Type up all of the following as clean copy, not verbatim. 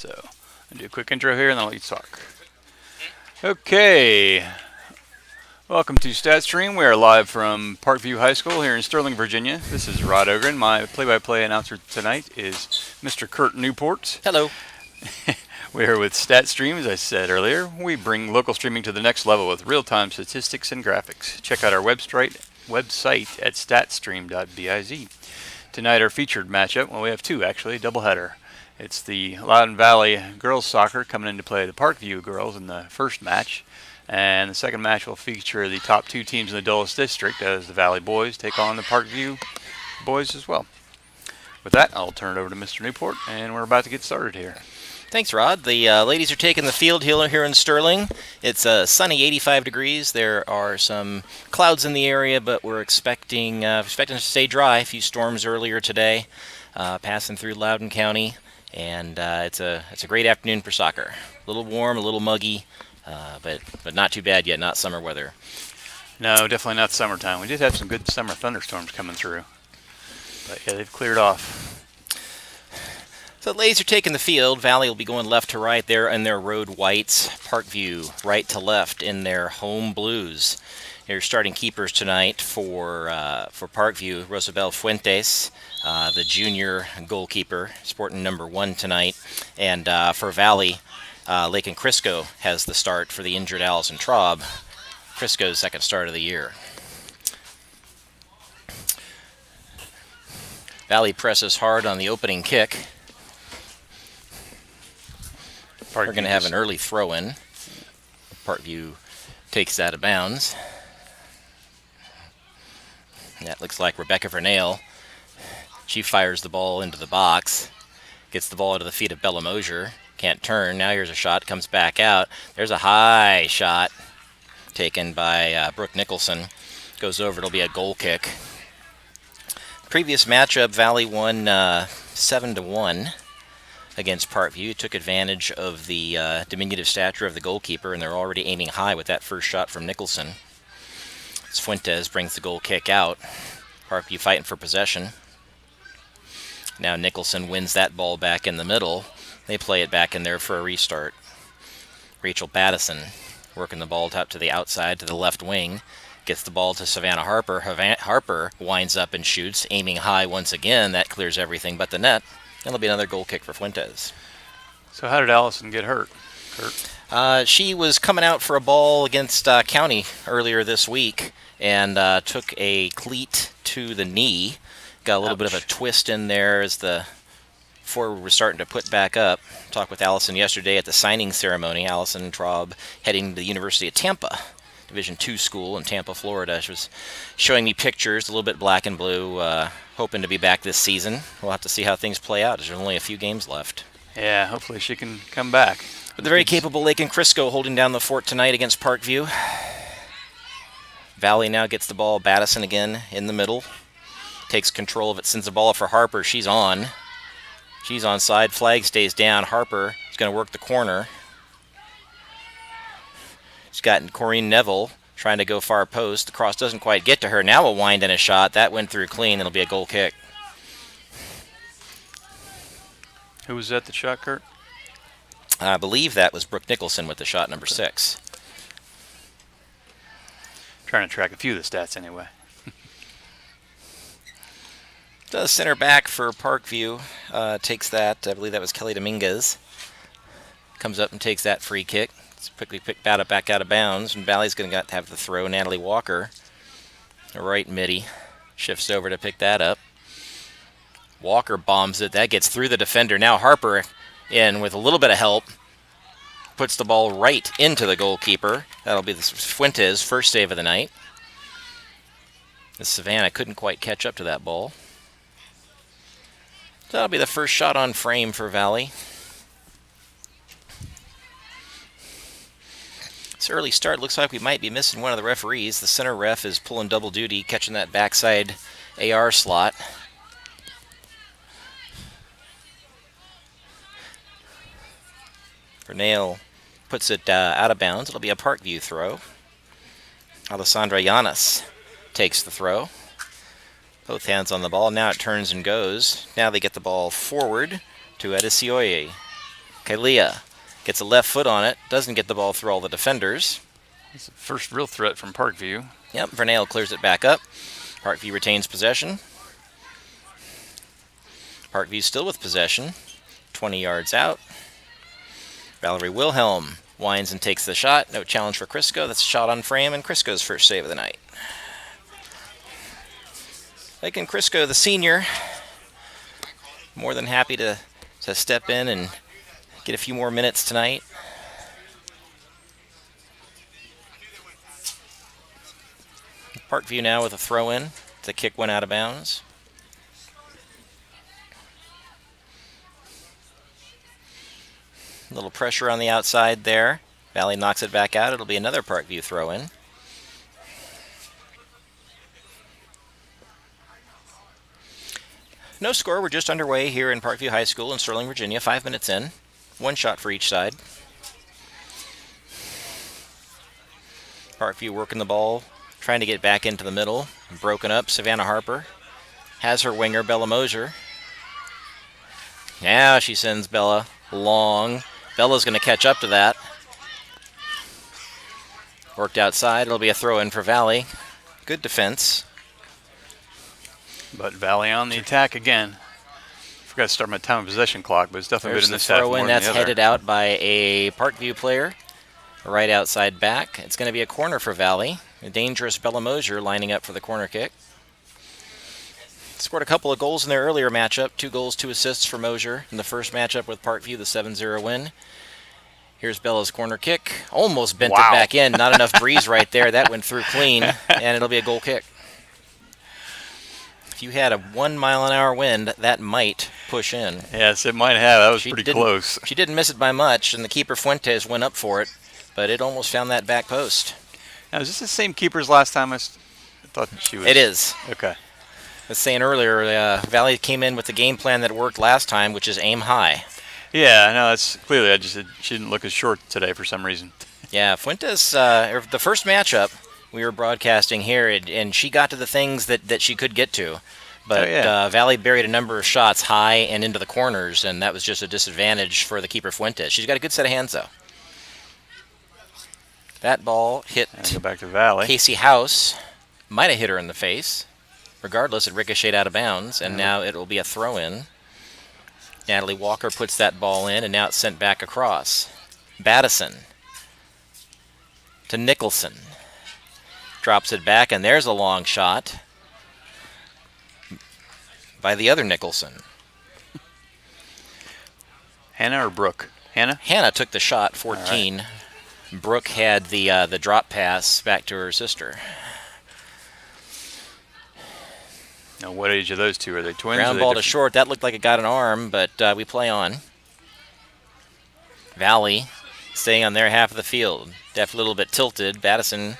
So I'll do a quick intro here and then I'll let you talk. Okay. Welcome to StatStream. We are live from Parkview High School here in Sterling, Virginia. This is Rod Ogren. My play-by-play announcer tonight is Mr. Kurt Newport. Hello. We are with StatStream, as I said earlier. We bring local streaming to the next level with real-time statistics and graphics. Check out our website at statstream.biz. Tonight our featured matchup, well we have two actually, doubleheader. It's the Loudoun Valley girls soccer coming in to play the Parkview girls in the first match. And the second match will feature the top two teams in the Dulles District as the Valley boys take on the Parkview boys as well. With that, I'll turn it over to Mr. Newport, and we're about to get started here. Thanks, Rod. The ladies are taking the field here in Sterling. It's sunny 85 degrees. There are some clouds in the area, but we're expecting to stay dry. A few storms earlier today passing through Loudoun County, and it's a great afternoon for soccer. A little warm, a little muggy, but not too bad yet, not summer weather. No, definitely not summertime. We did have some good summer thunderstorms coming through. But yeah, they've cleared off. So the ladies are taking the field. Valley will be going left to right there in their road whites. Parkview right to left in their home blues. They're starting keepers tonight for Parkview, Rosabel Fuentes, the junior goalkeeper, sporting number 1 tonight. And for Valley, Lake and Crisco has the start for the injured Allison Traub. Crisco's second start of the year. Valley presses hard on the opening kick. We're going to have an early throw-in. Parkview takes that out of bounds. That looks like Rebecca Vernale. She fires the ball into the box. Gets the ball into the feet of Bella Mosier. Can't turn. Now here's a shot. Comes back out. There's a high shot taken by Brooke Nicholson. Goes over. It'll be a goal kick. Previous matchup, Valley won 7-1 against Parkview. Took advantage of the diminutive stature of the goalkeeper, and they're already aiming high with that first shot from Nicholson. As Fuentes brings the goal kick out. Parkview fighting for possession. Now Nicholson wins that ball back in the middle. They play it back in there for a restart. Rachel Battison working the ball up to the outside to the left wing. Gets the ball to Savannah Harper. Harper winds up and shoots, aiming high once again. That clears everything but the net. That'll be another goal kick for Fuentes. So how did Allison get hurt, Kurt? She was coming out for a ball against County earlier this week and took a cleat to the knee. Got a little bit of a twist in there as the forward was starting to put back up. Talked with Allison yesterday at the signing ceremony. Allison Traub heading to the University of Tampa, Division II school in Tampa, Florida. She was showing me pictures, a little bit black and blue, hoping to be back this season. We'll have to see how things play out. There's only a few games left. Yeah, hopefully she can come back. But the very capable Lake and Crisco holding down the fort tonight against Parkview. Valley now gets the ball. Battison again in the middle. Takes control of it, sends the ball for Harper. She's on. She's onside. Flag stays down. Harper is going to work the corner. She's got Corrine Neville trying to go far post. The cross doesn't quite get to her. Now a wind and a shot. That went through clean. It'll be a goal kick. Who was that shot, Kurt? I believe that was Brooke Nicholson with the shot number 6. Trying to track a few of the stats anyway. The center back for Parkview takes that. I believe that was Kelly Dominguez. Comes up and takes that free kick. It's quickly picked back out of bounds, and Valley's going to have the throw. Natalie Walker, the right midi, shifts over to pick that up. Walker bombs it. That gets through the defender. Now Harper in with a little bit of help. Puts the ball right into the goalkeeper. That'll be the Fuentes' first save of the night. The Savannah couldn't quite catch up to that ball. So that'll be the first shot on frame for Valley. This early start looks like we might be missing one of the referees. The center ref is pulling double duty, catching that backside AR slot. Vernale puts it out of bounds. It'll be a Parkview throw. Alessandra Llanes takes the throw. Both hands on the ball. Now it turns and goes. Now they get the ball forward to Edisioye. Kalia gets a left foot on it, doesn't get the ball through all the defenders. It's the first real threat from Parkview. Yep, Vernale clears it back up. Parkview retains possession. Parkview still with possession. 20 yards out. Valerie Wilhelm winds and takes the shot. No challenge for Crisco. That's a shot on frame, and Crisco's first save of the night. Lakin Crisco, the senior, more than happy to step in and get a few more minutes tonight. Parkview now with a throw-in. The kick went out of bounds. A little pressure on the outside there. Valley knocks it back out. It'll be another Parkview throw-in. No score. We're just underway here in Parkview High School in Sterling, Virginia. 5 minutes in. One shot for each side. Parkview working the ball, trying to get back into the middle. Broken up. Savannah Harper has her winger, Bella Mosier. Now she sends Bella long. Bella's going to catch up to that. Worked outside. It'll be a throw-in for Valley. Good defense. But Valley on the attack again. Forgot to start my time of possession clock, but it's definitely been in this half more than the That's other. headed out by a Parkview player. Right outside back. It's going to be a corner for Valley. A dangerous Bella Mosier lining up for the corner kick. Scored a couple of goals in their earlier matchup. 2 goals, 2 assists for Mosier in the first matchup with Parkview, the 7-0 win. Here's Bella's corner kick. Almost bent it back in. Not enough breeze right there. That went through clean, and it'll be a goal kick. If you had a 1 mile an hour wind, that might push in. Yes, it might have. That was pretty close. She didn't miss it by much, and the keeper Fuentes went up for it, but it almost found that back post. Now, is this the same keeper as last time? I thought she was. It is. Okay. I was saying earlier, Valley came in with the game plan that worked last time, which is aim high. Yeah, no, that's clearly. She didn't look as short today for some reason. Yeah, Fuentes, the first matchup we were broadcasting here, and she got to the things that she could get to. But Valley buried a number of shots high and into the corners, and that was just a disadvantage for the keeper Fuentes. She's got a good set of hands, though. That ball hit Go back to Valley. Casey House. Might have hit her in the face. Regardless, it ricocheted out of bounds, and now it will be a throw-in. Natalie Walker puts that ball in, and now it's sent back across. Battison to Nicholson. Drops it back, and there's a long shot by the other Nicholson. Hannah or Brooke? Hannah? Hannah took the shot, 14. Right. Brooke had the drop pass back to her sister. Now, what age are those two? Are they twins? Ground ball to short. That looked like it got an arm, but we play on. Valley staying on their half of the field. Def a little bit tilted. Battison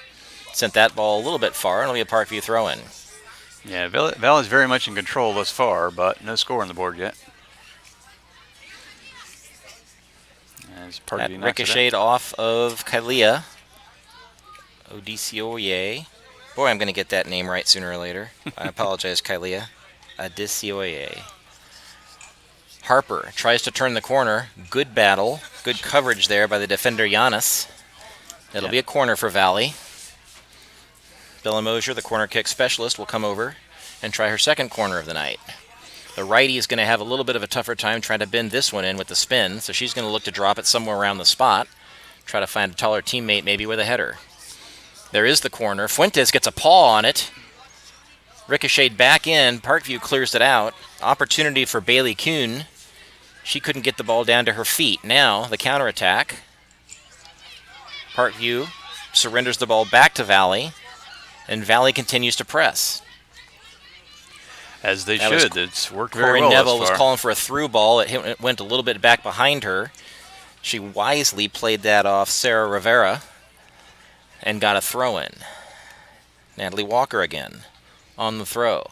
sent that ball a little bit far, and it'll be a Parkview throw-in. Yeah, Valley's very much in control thus far, but no score on the board yet. That ricocheted off of Kalia. Odisioye. Boy, I'm going to get that name right sooner or later. I apologize, Kalia. Odisioye. Harper tries to turn the corner. Good battle. Good coverage there by the defender, Giannis. It'll be a corner for Valley. Bella Mosier, the corner kick specialist, will come over and try her second corner of the night. The righty is going to have a little bit of a tougher time trying to bend this one in with the spin, so she's going to look to drop it somewhere around the spot, try to find a taller teammate maybe with a header. There is the corner. Fuentes gets a paw on it. Ricocheted back in. Parkview clears it out. Opportunity for Bailey Kuhn. She couldn't get the ball down to her feet. Now, the counterattack. Parkview surrenders the ball back to Valley, and Valley continues to press. As they should. It's worked very well. Corey Neville was calling for a through ball. It went a little bit back behind her. She wisely played that off Sarah Rivera and got a throw-in. Natalie Walker again on the throw.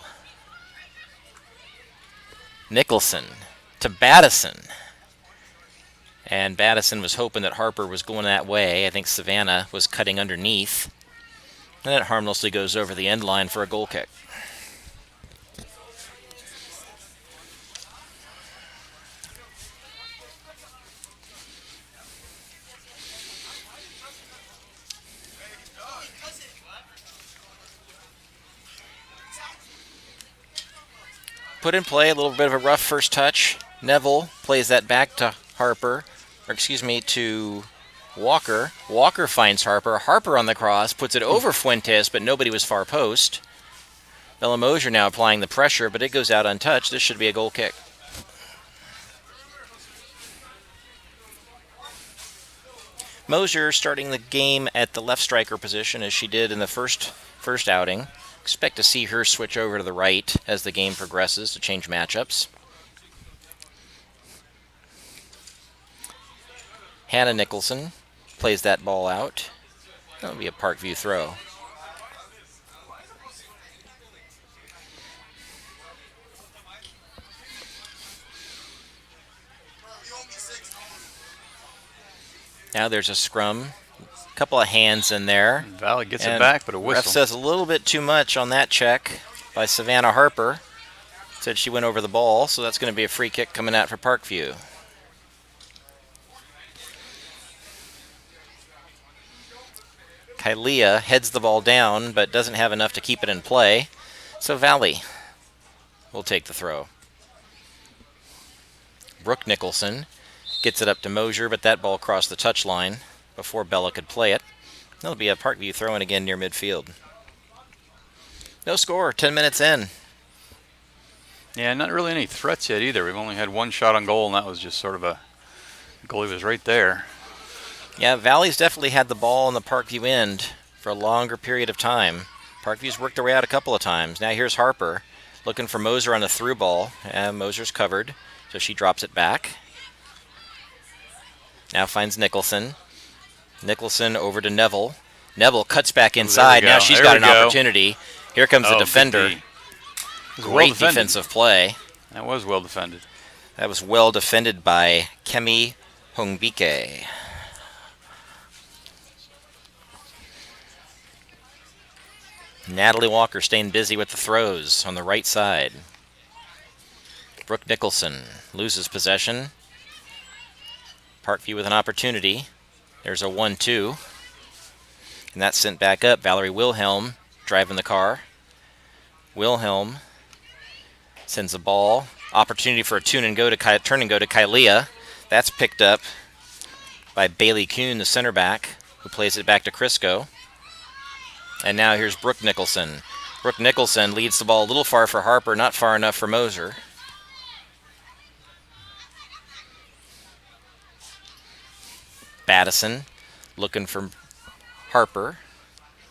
Nicholson to Battison. And Battison was hoping that Harper was going that way. I think Savannah was cutting underneath. And it harmlessly goes over the end line for a goal kick. put in play, a little bit of a rough first touch. Neville plays that back to Harper, to Walker. Walker finds Harper. Harper on the cross, puts it over Fuentes, but nobody was far post. Bella Mosier now applying the pressure, but it goes out untouched. This should be a goal kick. Mosier starting the game at the left striker position as she did in the first outing. Expect to see her switch over to the right as the game progresses to change matchups. Hannah Nicholson plays that ball out. That'll be a Parkview throw. Now there's a scrum. A couple of hands in there. Valley gets it back, but a whistle. Ref says a little bit too much on that check by Savannah Harper. Said she went over the ball, so that's going to be a free kick coming out for Parkview. Kylea heads the ball down, but doesn't have enough to keep it in play. So Valley will take the throw. Brooke Nicholson gets it up to Mosier, but that ball crossed the touchline before Bella could play it. That'll be a Parkview throw-in again near midfield. No score, 10 minutes in. Yeah, not really any threats yet either. We've only had one shot on goal, and that was just sort of a goalie was right there. Yeah, Valley's definitely had the ball on the Parkview end for a longer period of time. Parkview's worked their way out a couple of times. Now here's Harper looking for Moser on a through ball. And Moser's covered, so she drops it back. Now finds Nicholson. Nicholson over to Neville. Neville cuts back inside. Now she's got an opportunity. Here comes the defender. Great defensive play. That was well defended. That was well defended by Kemi Hongbike. Natalie Walker staying busy with the throws on the right side. Brooke Nicholson loses possession. Parkview with an opportunity. There's a 1-2. And that's sent back up. Valerie Wilhelm driving the car. Wilhelm sends a ball. Opportunity for a turn and go to Kylea. That's picked up by Bailey Kuhn, the center back, who plays it back to Crisco. And now here's Brooke Nicholson. Brooke Nicholson leads the ball a little far for Harper, not far enough for Moser. Battison looking for Harper.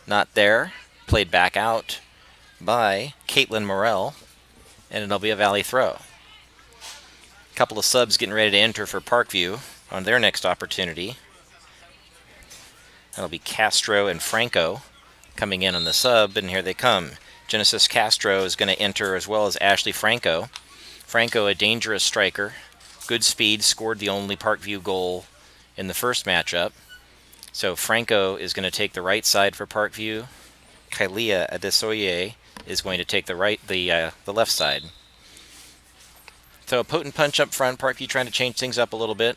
Not there. Played back out by Caitlin Morell. And it'll be a Valley throw. A couple of subs getting ready to enter for Parkview on their next opportunity. That'll be Castro and Franco coming in on the sub, and here they come. Genesis Castro is going to enter as well as Ashley Franco. Franco, a dangerous striker. Good speed, scored the only Parkview goal in the first matchup. So Franco is going to take the right side for Parkview. Kylea Adesoye is going to take the left side. So a potent punch up front. Parkview trying to change things up a little bit.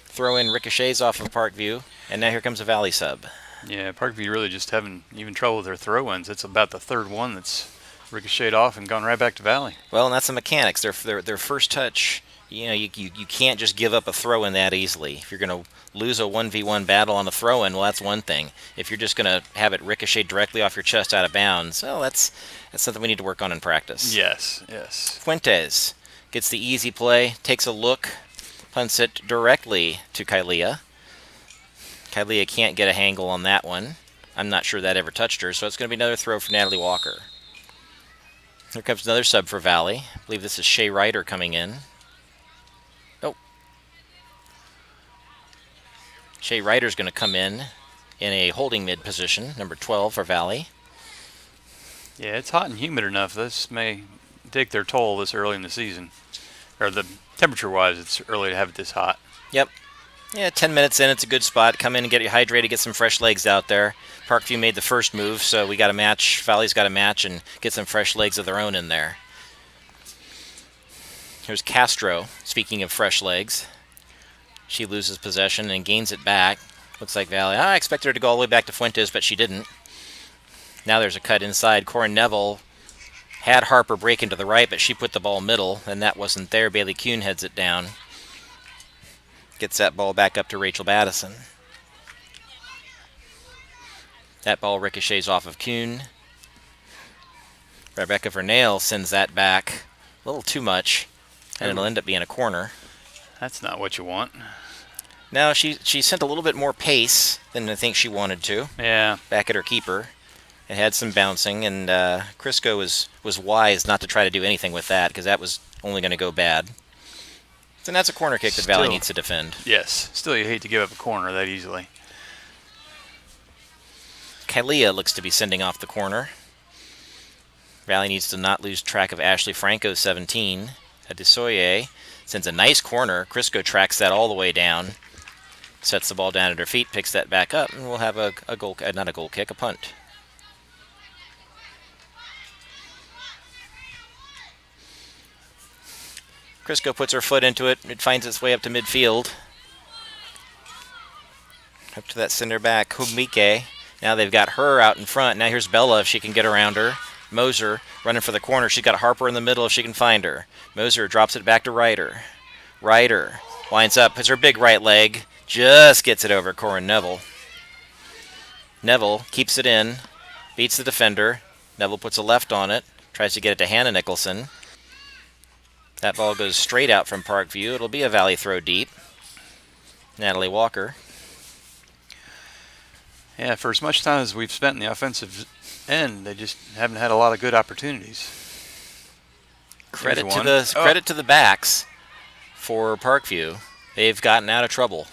Throw in ricochets off of Parkview, and now here comes a Valley sub. Yeah, Parkview really just having even trouble with their throw-ins. It's about the third one that's ricocheted off and gone right back to Valley. Well, and that's the mechanics. Their first touch, you can't just give up a throw-in that easily. If you're going to lose a 1v1 battle on a throw-in, well, that's one thing. If you're just going to have it ricochet directly off your chest out of bounds, well, that's something we need to work on in practice. Yes. Fuentes gets the easy play, takes a look, punts it directly to Kylea. Kylea can't get a handle on that one. I'm not sure that ever touched her, so it's going to be another throw for Natalie Walker. Here comes another sub for Valley. I believe this is Shea Ryder coming in. Oh. Shea Ryder's going to come in a holding mid position, number 12 for Valley. Yeah, it's hot and humid enough. This may take their toll this early in the season. Or the temperature-wise, it's early to have it this hot. Yep. Yeah, 10 minutes in, it's a good spot. Come in and get you hydrated, get some fresh legs out there. Parkview made the first move, so we got a match. Valley's got a match and get some fresh legs of their own in there. Here's Castro, speaking of fresh legs. She loses possession and gains it back. Looks like Valley. I expected her to go all the way back to Fuentes, but she didn't. Now there's a cut inside. Corin Neville Had Harper break into the right, but she put the ball middle, and that wasn't there. Bailey Kuhn heads it down. Gets that ball back up to Rachel Battison. That ball ricochets off of Kuhn. Rebecca Vernale sends that back a little too much, and it'll end up being a corner. That's not what you want. Now, she sent a little bit more pace than I think she wanted to. Yeah. Back at her keeper. It had some bouncing, and Crisco was wise not to try to do anything with that, because that was only going to go bad. And that's a corner kick that Valley needs to defend. Yes. Still, you hate to give up a corner that easily. Kalia looks to be sending off the corner. Valley needs to not lose track of Ashley Franco's 17. Adesoye sends a nice corner. Crisco tracks that all the way down. Sets the ball down at her feet, picks that back up, and we'll have a goal, not a goal kick, a punt. Crisco puts her foot into it. It finds its way up to midfield. Up to that center back, Humike. Now they've got her out in front. Now here's Bella if she can get around her. Moser running for the corner. She's got Harper in the middle if she can find her. Moser drops it back to Ryder. Ryder winds up, puts her big right leg. Just gets it over Corin Neville. Neville keeps it in. Beats the defender. Neville puts a left on it. Tries to get it to Hannah Nicholson. That ball goes straight out from Parkview. It'll be a Valley throw deep. Natalie Walker. Yeah, for as much time as we've spent in the offensive end, they just haven't had a lot of good opportunities. Credit to the backs for Parkview. They've gotten out of trouble.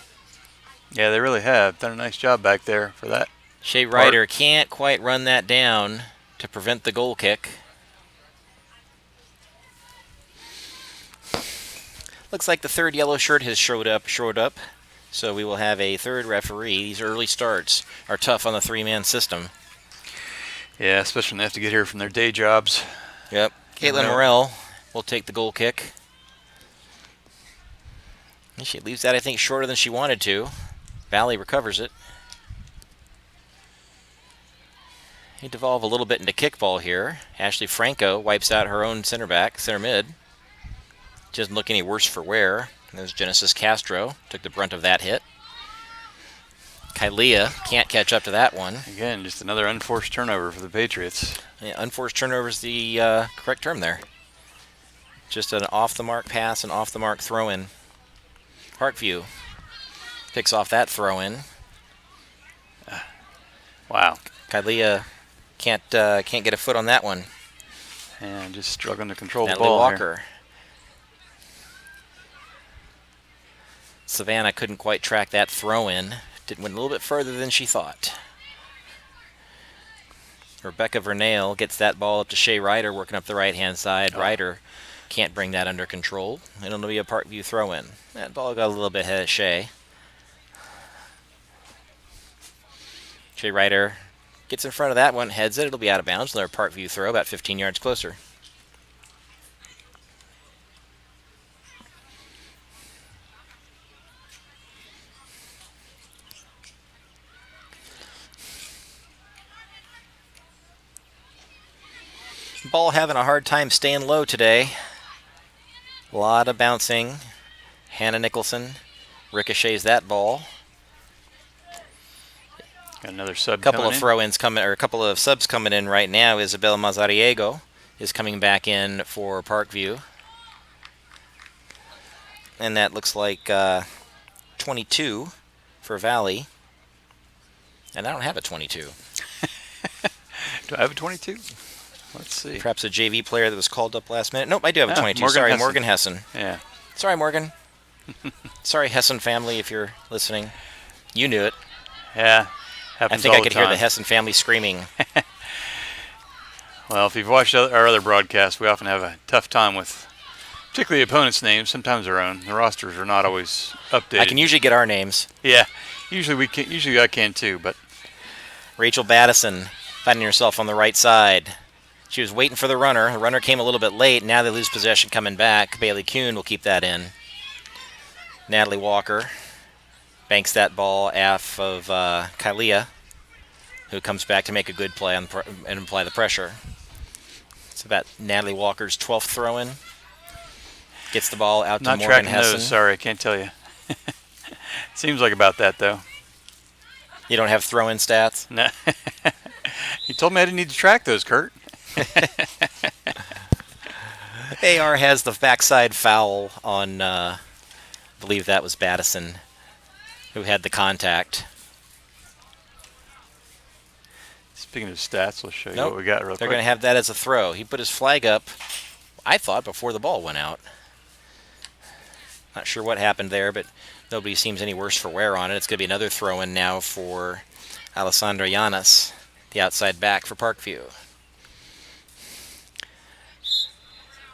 Yeah, they really have done a nice job back there for that. Shea Ryder can't quite run that down to prevent the goal kick. Looks like the third yellow shirt has showed up. So we will have a third referee. These early starts are tough on the three-man system. Yeah, especially when they have to get here from their day jobs. Yep. Caitlin Morell will take the goal kick. She leaves that, I think, shorter than she wanted to. Valley recovers it. They devolve a little bit into kickball here. Ashley Franco wipes out her own center mid. Doesn't look any worse for wear. There's Genesis Castro. Took the brunt of that hit. Kalia can't catch up to that one. Again, just another unforced turnover for the Patriots. Yeah, unforced turnover is the correct term there. Just an off-the-mark pass and off-the-mark throw-in. Parkview picks off that throw-in. Wow. Kalia can't get a foot on that one. And just struggling to control Natalie the ball Walker. here. Savannah couldn't quite track that throw-in. Went a little bit further than she thought. Rebecca Vernale gets that ball up to Shea Ryder, working up the right-hand side. Ryder can't bring that under control. It'll be a Parkview throw-in. That ball got a little bit ahead of Shea. Shea Ryder gets in front of that one, heads it. It'll be out of bounds. Another Parkview throw, about 15 yards closer. Ball having a hard time staying low today. A lot of bouncing. Hannah Nicholson ricochets that ball. Got another sub. Couple of throw-ins coming, or a couple of subs coming in right now. Isabel Mazariego is coming back in for Parkview, and that looks like 22 for Valley. And I don't have a 22. Do I have a 22? Let's see. Perhaps a JV player that was called up last minute. Nope, I do have a 22. Morgan Hessen. Yeah. Sorry, Morgan. Sorry, Hessen family, if you're listening. You knew it. Yeah. I think I could hear the Hessen family screaming. Well, if you've watched our other broadcasts, we often have a tough time with particularly opponents' names, sometimes our own. The rosters are not always updated. I can usually get our names. Yeah. Usually I can too, but Rachel Battison finding herself on the right side. She was waiting for the runner. The runner came a little bit late. Now they lose possession coming back. Bailey Kuhn will keep that in. Natalie Walker banks that ball off of Kalia, who comes back to make a good play and apply the pressure. So that Natalie Walker's 12th throw-in. Gets the ball out to Not Morgan tracking Hessen. those, sorry, I can't tell you. Seems like about that, though. You don't have throw-in stats? No. He told me I didn't need to track those, Kurt. AR has the backside foul on, I believe that was Battison, who had the contact. Speaking of stats, let's show you what we got real quick. They're going to have that as a throw. He put his flag up, I thought, before the ball went out. Not sure what happened there, but nobody seems any worse for wear on it. It's going to be another throw-in now for Alessandra Llanes, the outside back for Parkview.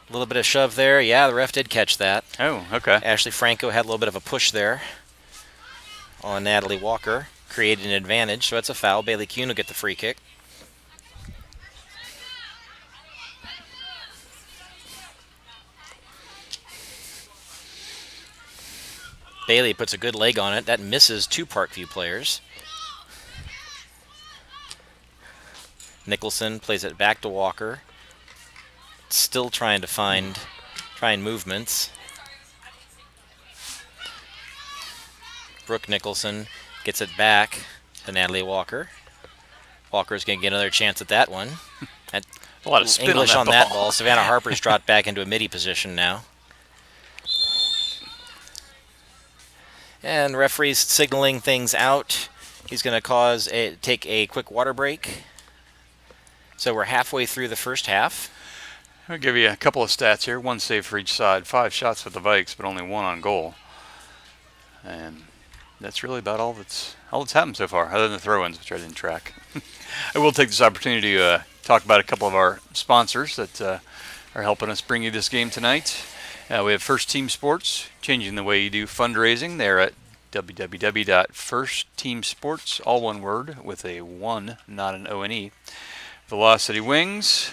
A little bit of shove there. Yeah, the ref did catch that. Oh, okay. Ashley Franco had a little bit of a push there on Natalie Walker. Created an advantage, so it's a foul. Bailey Kuhn will get the free kick. Bailey puts a good leg on it. That misses two Parkview players. Nicholson plays it back to Walker. Still trying to find movements. Brooke Nicholson gets it back to Natalie Walker. Walker's going to get another chance at that one. A lot of spin English on that ball. Savannah Harper's dropped back into a midi position now. And referee's signaling things out. He's going to take a quick water break. So we're halfway through the first half. I'll give you a couple of stats here. 1 save for each side. 5 shots for the Vikes, but only 1 on goal. And that's really about all that's happened so far, other than the throw-ins, which I didn't track. I will take this opportunity to talk about a couple of our sponsors that are helping us bring you this game tonight. We have First Team Sports, changing the way you do fundraising. They're at www.firstteamsports, all one word, with a 1, not an O-N-E. Velocity Wings.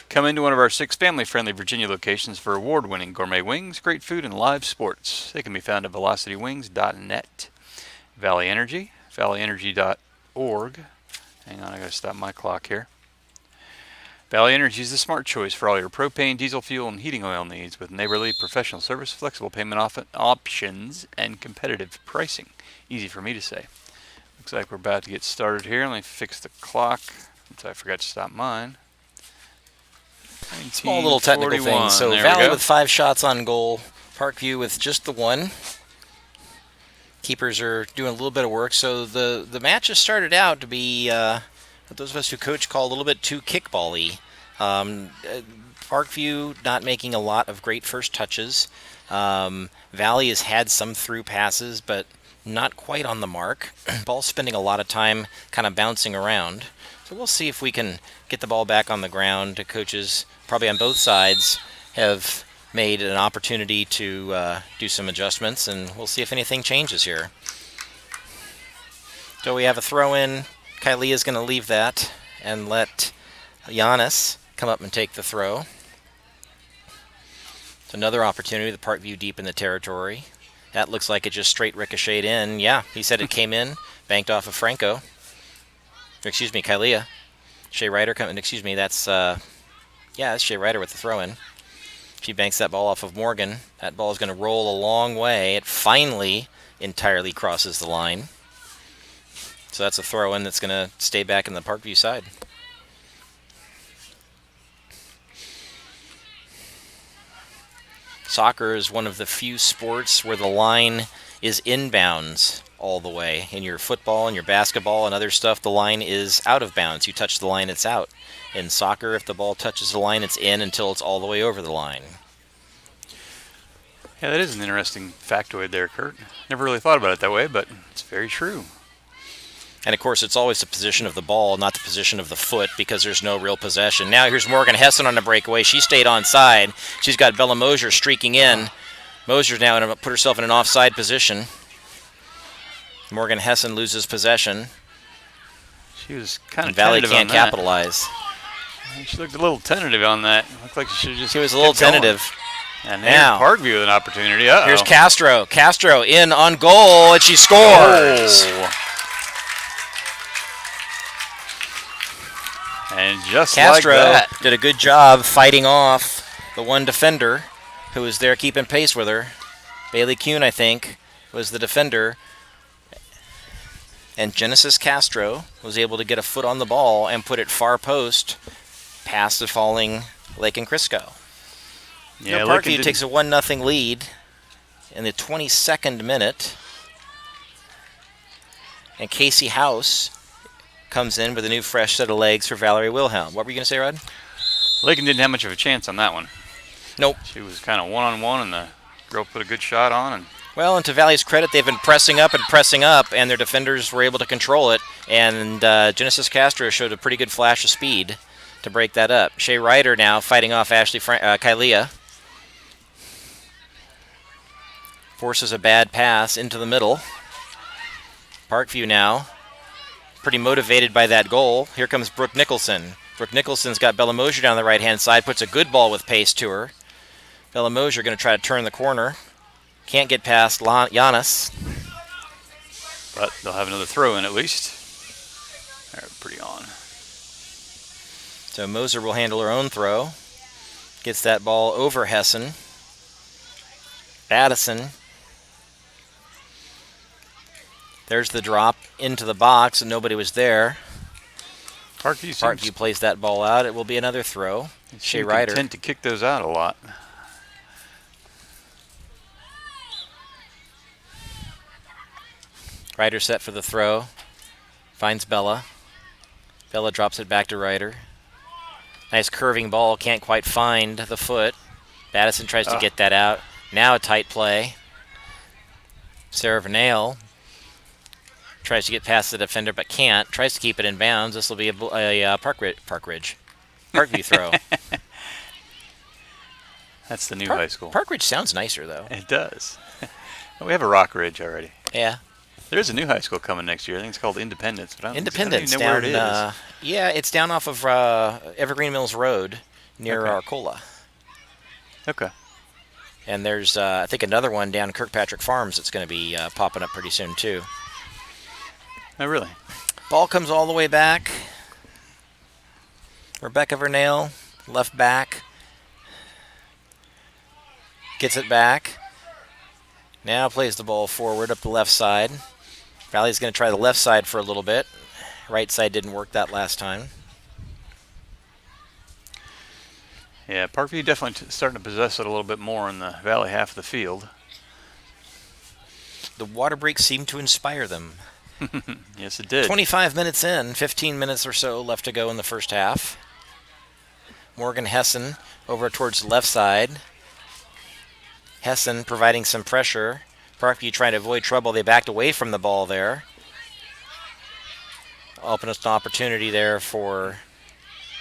Come into one of our 6 family-friendly Virginia locations for award-winning gourmet wings, great food, and live sports. They can be found at velocitywings.net. Valley Energy, valleyenergy.org. Hang on, I gotta stop my clock here. Valley Energy is the smart choice for all your propane, diesel fuel, and heating oil needs with neighborly professional service, flexible payment options, and competitive pricing. Easy for me to say. Looks like we're about to get started here. Let me fix the clock. I forgot to stop mine. Small little technical things. So Valley with 5 shots on goal. Parkview with just the 1. Keepers are doing a little bit of work. So the match has started out to be, what those of us who coach call a little bit too kickball-y. Parkview not making a lot of great first touches. Valley has had some through passes, but not quite on the mark. Ball spending a lot of time kind of bouncing around. So we'll see if we can get the ball back on the ground. The coaches, probably on both sides, have made an opportunity to do some adjustments, and we'll see if anything changes here. So we have a throw-in. Kylie is going to leave that and let Llanes come up and take the throw. It's another opportunity, the Parkview deep in the territory. That looks like it just straight ricocheted in. Yeah, he said it came in, banked off of Franco. Excuse me, Kylia. Shea Ryder coming. Excuse me, that's that's Shea Ryder with the throw-in. She banks that ball off of Morgan. That ball is going to roll a long way. It finally entirely crosses the line. So that's a throw-in that's going to stay back in the Parkview side. Soccer is one of the few sports where the line is inbounds all the way. In your football and your basketball and other stuff, the line is out of bounds. You touch the line, it's out. In soccer, if the ball touches the line, it's in until it's all the way over the line. Yeah, that is an interesting factoid there, Kurt. Never really thought about it that way, but it's very true. And, of course, it's always the position of the ball, not the position of the foot, because there's no real possession. Now here's Morgan Hessen on the breakaway. She stayed onside. She's got Bella Mosier streaking in. Mosier's now going to put herself in an offside position. Morgan Hessen loses possession. She was kind of Valley tentative can't on that. capitalize. She looked a little tentative on that. Looked like she should have just. She was a little tentative. And now Parkview with an opportunity. Uh-oh. Here's Castro. Castro in on goal, and she scores. Oh. And just Castro like that, did a good job fighting off the one defender who was there keeping pace with her. Bailey Kuhn, I think, was the defender. And Genesis Castro was able to get a foot on the ball and put it far post past the falling Lake and Crisco. yeah, Parkview takes a 1-0 lead in the 22nd minute. And Casey House comes in with a new fresh set of legs for Valerie Wilhelm. What were you going to say, Rod? Lakin didn't have much of a chance on that one. Nope. She was kind of one-on-one, and the girl put a good shot on. And Well, and to Valley's credit, they've been pressing up, and their defenders were able to control it. And Genesis Castro showed a pretty good flash of speed to break that up. Shea Ryder now fighting off Ashley Kylea. Forces a bad pass into the middle. Parkview now pretty motivated by that goal. Here comes Brooke Nicholson. Brooke Nicholson's got Bella Mosier down the right-hand side, puts a good ball with pace to her. Bella Mosier going to try to turn the corner. Can't get past Giannis. but they'll have another throw in at least. They're pretty on. So Moser will handle her own throw. Gets that ball over Hessen. Addison. There's the drop into the box, and nobody was there. Parkview plays that ball out. It will be another throw. Shea Ryder tend to kick those out a lot. Ryder set for the throw. Finds Bella. Bella drops it back to Ryder. Nice curving ball. Can't quite find the foot. Battison tries to get that out. Now a tight play. Sarah Vernale tries to get past the defender but can't. Tries to keep it in bounds. This will be a Parkview throw. That's the new high school. Parkridge sounds nicer, though. It does. We have a Rock Ridge already. Yeah. There's a new high school coming next year. I think it's called Independence. But I don't even know down, where it is. Yeah, it's down off of Evergreen Mills Road near Arcola. Okay. And there's, I think, another one down Kirkpatrick Farms that's going to be popping up pretty soon, too. Oh, really? Ball comes all the way back. Rebecca Vernale, left back. Gets it back. Now plays the ball forward up the left side. Valley's going to try the left side for a little bit. Right side didn't work that last time. Yeah, Parkview definitely starting to possess it a little bit more in the Valley half of the field. The water breaks seem to inspire them. Yes, it did. 25 minutes in, 15 minutes or so left to go in the first half. Morgan Hessen over towards the left side. Hessen providing some pressure. Parkview trying to avoid trouble. They backed away from the ball there. Open up an opportunity there for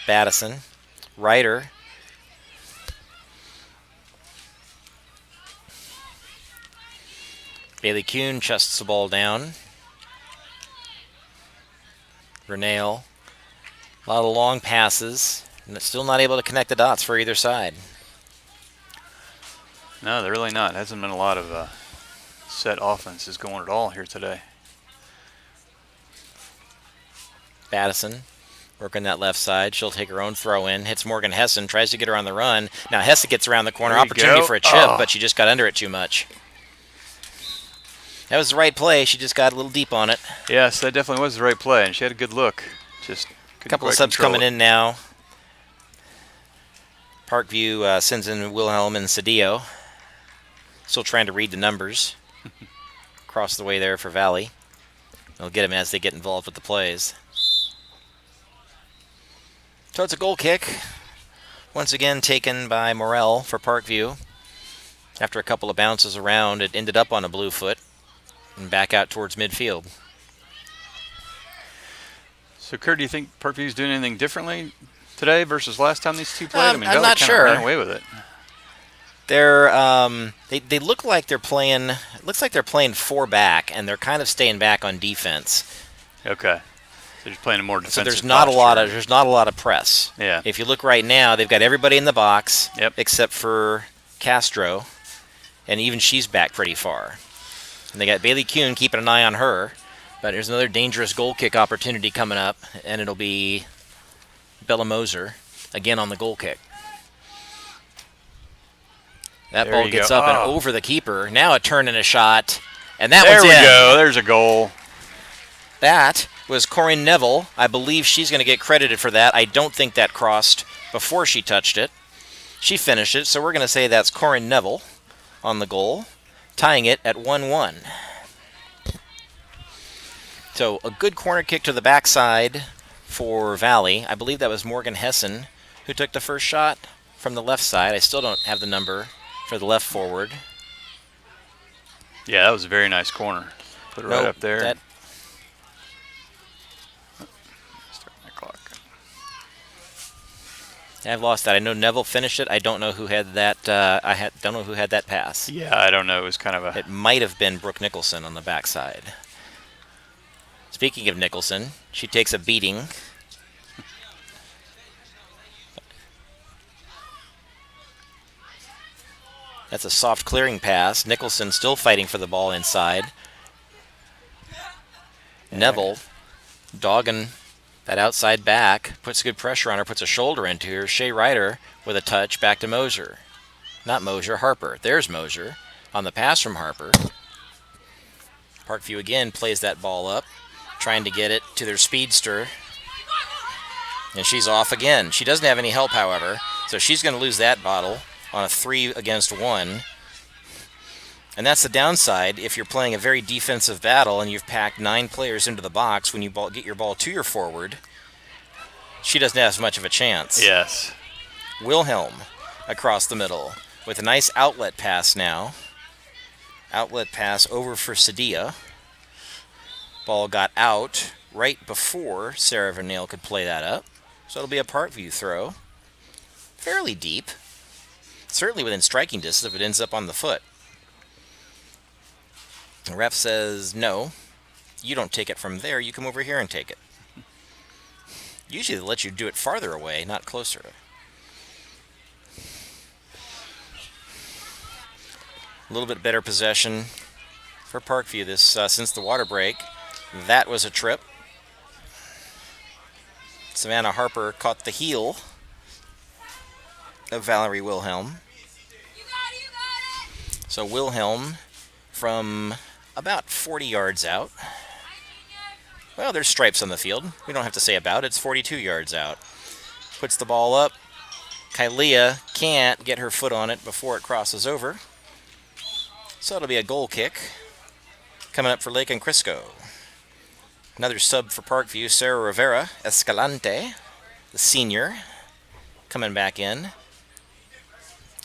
Battison. Ryder. Bailey Kuhn chests the ball down. Vernale. A lot of long passes. And still not able to connect the dots for either side. No, they're really not. Hasn't been a lot of set offenses going at all here today. Battison working that left side. She'll take her own throw in. Hits Morgan Hessen. Tries to get her on the run. Now Hesse gets around the corner. Opportunity for a chip, but she just got under it too much. That was the right play. She just got a little deep on it. Yes, that definitely was the right play, and she had a good look. Just a couple of subs coming in now. Parkview sends in Wilhelm and Cedillo. Still trying to read the numbers. Across the way there for Valley. They'll get them as they get involved with the plays. So it's a goal kick. Once again taken by Morel for Parkview. After a couple of bounces around, it ended up on a blue foot and back out towards midfield. So, Kurt, do you think Parkview's doing anything differently today versus last time these two played? I mean, I'm not sure. Ran away with it. They're they look like they're playing. It looks like they're playing 4 back, and they're kind of staying back on defense. Okay. So just playing a more defensive. So there's not a lot of press. Yeah. If you look right now, they've got everybody in the box. Yep. Except for Castro, and even she's back pretty far. And they got Bailey Kuhn keeping an eye on her. But there's another dangerous goal kick opportunity coming up, and it'll be Bella Moser, again on the goal kick. That There ball you gets go. up and Oh. over the keeper. Now a turn and a shot, and that There one's we in. go. There's a goal. That was Corinne Neville. I believe she's going to get credited for that. I don't think that crossed before she touched it. She finished it, so we're going to say that's Corinne Neville on the goal, tying it at 1-1. So a good corner kick to the backside for Valley. I believe that was Morgan Hessen who took the first shot from the left side. I still don't have the number for the left forward. Yeah, that was a very nice corner. Put it right up there. Start my clock. I've lost that. I know Neville finished it. I don't know who had that. Don't know who had that pass. Yeah, I don't know. It was kind of a. It might have been Brooke Nicholson on the backside. Speaking of Nicholson, she takes a beating. That's a soft clearing pass. Nicholson still fighting for the ball inside. Neville dogging that outside back, puts good pressure on her, puts a shoulder into her. Shea Ryder with a touch back to Moser. Not Moser, Harper. There's Moser on the pass from Harper. Parkview again plays that ball up, trying to get it to their speedster. And she's off again. She doesn't have any help, however, so she's going to lose that bottle on a 3-against-1. And that's the downside if you're playing a very defensive battle and you've packed 9 players into the box. When you get your ball to your forward, she doesn't have as much of a chance. Yes. Wilhelm across the middle with a nice outlet pass now. Outlet pass over for Sadia. Ball got out right before Sarah Vernale could play that up. So it'll be a Parkview throw. Fairly deep. Certainly within striking distance if it ends up on the foot. The ref says, no, you don't take it from there. You come over here and take it. Usually they let you do it farther away, not closer. A little bit better possession for Parkview this since the water break. That was a trip. Savannah Harper caught the heel of Valerie Wilhelm. So Wilhelm from about 40 yards out. Well, there's stripes on the field. We don't have to say about. It's 42 yards out. Puts the ball up. Kylea can't get her foot on it before it crosses over. So it'll be a goal kick coming up for Lake and Crisco. Another sub for Parkview, Sarah Rivera Escalante, the senior, coming back in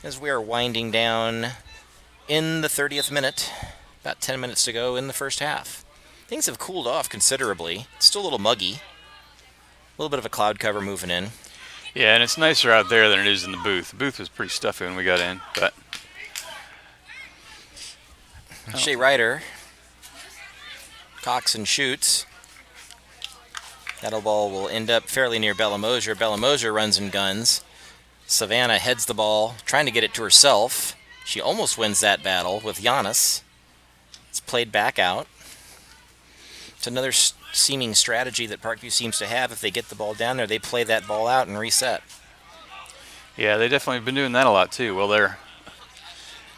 as we are winding down in the 30th minute. About 10 minutes to go in the first half. Things have cooled off considerably. It's still a little muggy. A little bit of a cloud cover moving in. Yeah, and it's nicer out there than it is in the booth. The booth was pretty stuffy when we got in, but... Shea Ryder cocks and shoots. That ball will end up fairly near Bella Moser. Bella Moser runs and guns. Savannah heads the ball, trying to get it to herself. She almost wins that battle with Giannis. It's played back out. It's another seeming strategy that Parkview seems to have. If they get the ball down there, they play that ball out and reset. Yeah, they definitely have been doing that a lot too. Well, they're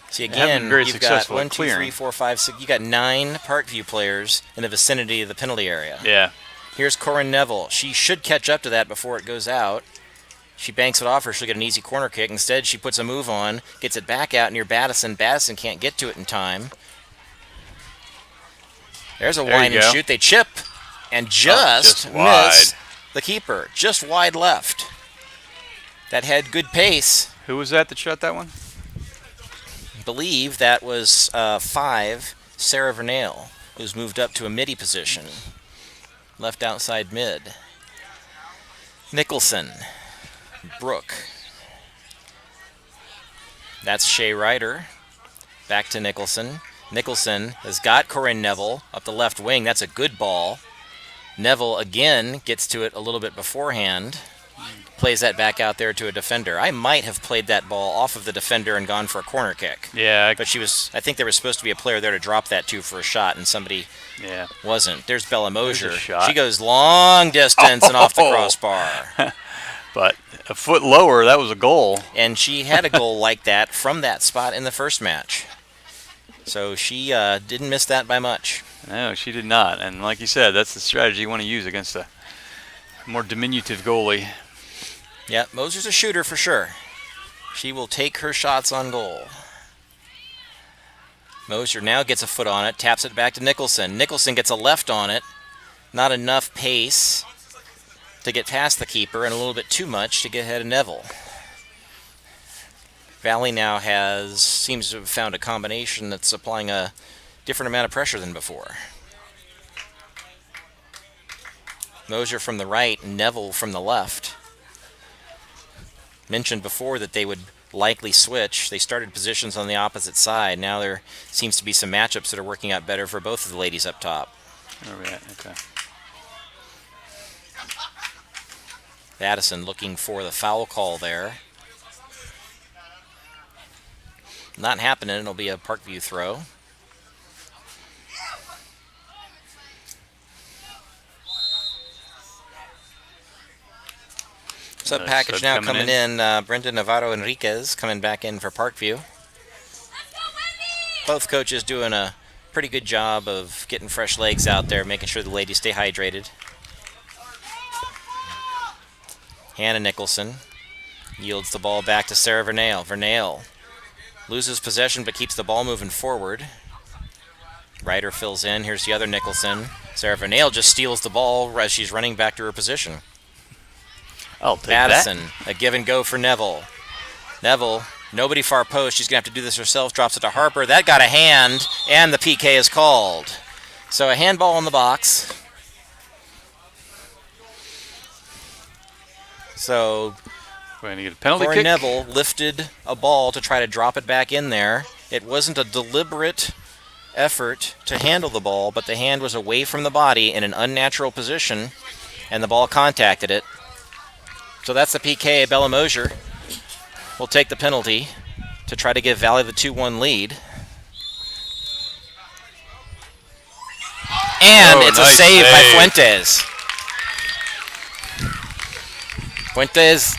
See, again, very you've got successful 1, at 2, 3, clearing. 4, 5, 6. You got 9 Parkview players in the vicinity of the penalty area. Yeah. Here's Corinne Neville. She should catch up to that before it goes out. She banks it off her. She'll get an easy corner kick. Instead, she puts a move on, gets it back out near Battison. Battison can't get to it in time. There's a wind and shoot. They chip and just miss the keeper. Just wide left. That had good pace. Who was that shot that one? I believe that was 5, Sarah Vernale, who's moved up to a midi position. Left outside mid. Nicholson. Brooke. That's Shea Ryder. Back to Nicholson. Nicholson has got Corinne Neville up the left wing. That's a good ball. Neville again gets to it a little bit beforehand. Plays that back out there to a defender. I might have played that ball off of the defender and gone for a corner kick. Yeah. But I think there was supposed to be a player there to drop that to for a shot, and somebody wasn't. There's Bella Moser. There's a shot. She goes long distance and off the crossbar. But a foot lower, that was a goal. And she had a goal like that from that spot in the first match. So she didn't miss that by much. No, she did not. And like you said, that's the strategy you want to use against a more diminutive goalie. Yeah, Moser's a shooter for sure. She will take her shots on goal. Moser now gets a foot on it, taps it back to Nicholson. Nicholson gets a left on it. Not enough pace to get past the keeper, and a little bit too much to get ahead of Neville. Valley now seems to have found a combination that's applying a different amount of pressure than before. Moser from the right, Neville from the left. Mentioned before that they would likely switch. They started positions on the opposite side. Now there seems to be some matchups that are working out better for both of the ladies up top. Where are we at? Okay. Addison looking for the foul call there. Not happening. It'll be a Parkview throw. Sub package now coming in. Brenda Navarro Enriquez coming back in for Parkview. Both coaches doing a pretty good job of getting fresh legs out there, making sure the ladies stay hydrated. Hannah Nicholson yields the ball back to Sarah Vernale. Vernale loses possession but keeps the ball moving forward. Ryder fills in. Here's the other Nicholson. Sarah Vernale just steals the ball as she's running back to her position. I'll take Addison, that. a give and go for Neville. Neville, nobody far post. She's going to have to do this herself. Drops it to Harper. That got a hand, and the PK is called. So a handball in the box. So Going to get a penalty Corey kick. Neville lifted a ball to try to drop it back in there. It wasn't a deliberate effort to handle the ball, but the hand was away from the body in an unnatural position, and the ball contacted it. So that's the PK. Bella Mosier will take the penalty to try to give Valley the 2-1 lead. And it's nice a save by save. Fuentes. Fuentes,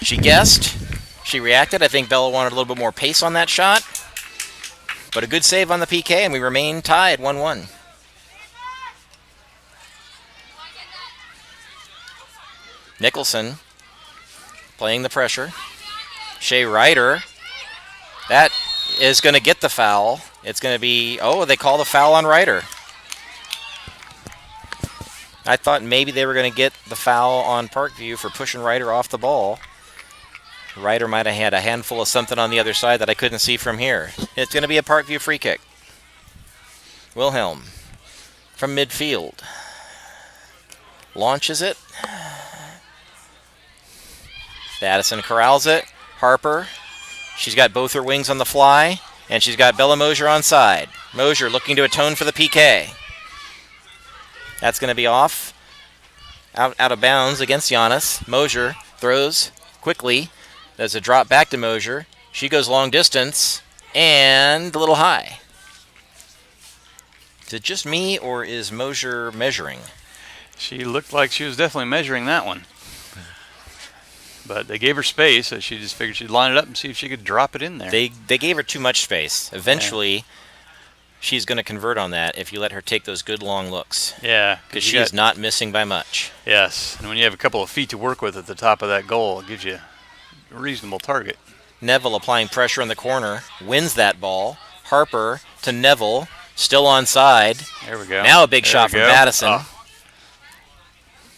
she guessed. She reacted. I think Bella wanted a little bit more pace on that shot. But a good save on the PK, and we remain tied 1-1. Nicholson playing the pressure. Shea Ryder. That is going to get the foul. It's going to be, they call the foul on Ryder. I thought maybe they were going to get the foul on Parkview for pushing Ryder off the ball. Ryder might have had a handful of something on the other side that I couldn't see from here. It's going to be a Parkview free kick. Wilhelm from midfield. Launches it. Addison corrals it. Harper. She's got both her wings on the fly, and she's got Bella Mosier on side. Mosier looking to atone for the PK. That's going to be off. Out of bounds against Giannis. Mosier throws quickly. There's a drop back to Mosier. She goes long distance and a little high. Is it just me, or is Mosier measuring? She looked like she was definitely measuring that one. But they gave her space, so she just figured she'd line it up and see if she could drop it in there. They gave her too much space. Eventually, she's going to convert on that if you let her take those good long looks. Yeah. Because she is not missing by much. Yes. And when you have a couple of feet to work with at the top of that goal, it gives you a reasonable target. Neville applying pressure in the corner. Wins that ball. Harper to Neville. Still onside. There we go. Now a big There shot we from go. Madison. Oh.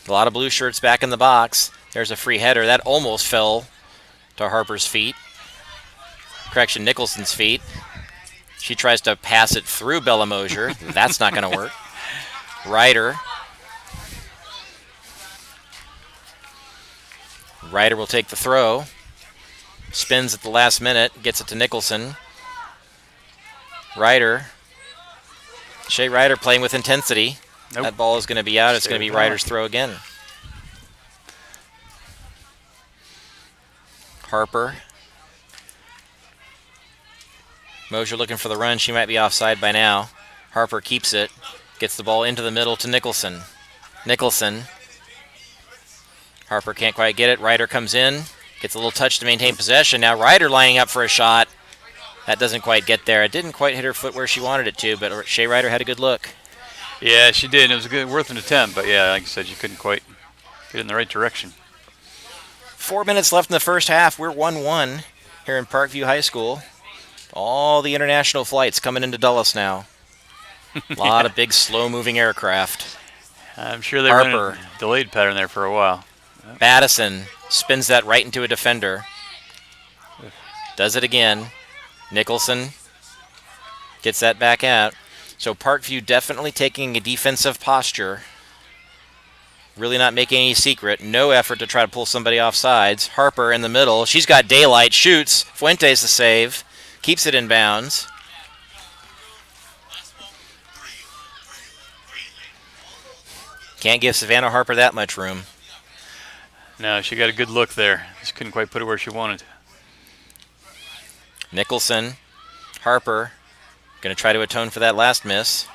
A lot of blue shirts back in the box. There's a free header. That almost fell to Harper's feet. Correction, Nicholson's feet. She tries to pass it through Bella Mosier. That's not going to work. Ryder. Ryder will take the throw. Spins at the last minute. Gets it to Nicholson. Ryder. Shea Ryder playing with intensity. Nope. That ball is going to be out. It's going to be Saved Ryder's off. throw again. Harper. Mosier looking for the run. She might be offside by now. Harper keeps it. Gets the ball into the middle to Nicholson. Nicholson Harper can't quite get it. Ryder comes in, gets a little touch to maintain possession. Now Ryder lining up for a shot. That doesn't quite get there. It didn't quite hit her foot where she wanted it to, but Shea Ryder had a good look. Yeah, she did. It was worth an attempt, but yeah, like I said, you couldn't quite get in the right direction. 4 minutes left in the first half. We're 1-1 here in Parkview High School. All the international flights coming into Dulles now. A lot of big, slow-moving aircraft. I'm sure they were in a delayed pattern there for a while. Battison spins that right into a defender. Does it again. Nicholson gets that back out. So Parkview definitely taking a defensive posture. Really not making any secret. No effort to try to pull somebody off sides. Harper in the middle. She's got daylight. Shoots. Fuentes the save. Keeps it in bounds. Can't give Savannah Harper that much room. No, she got a good look there. Just couldn't quite put it where she wanted. Nicholson. Harper. Going to try to atone for that last miss.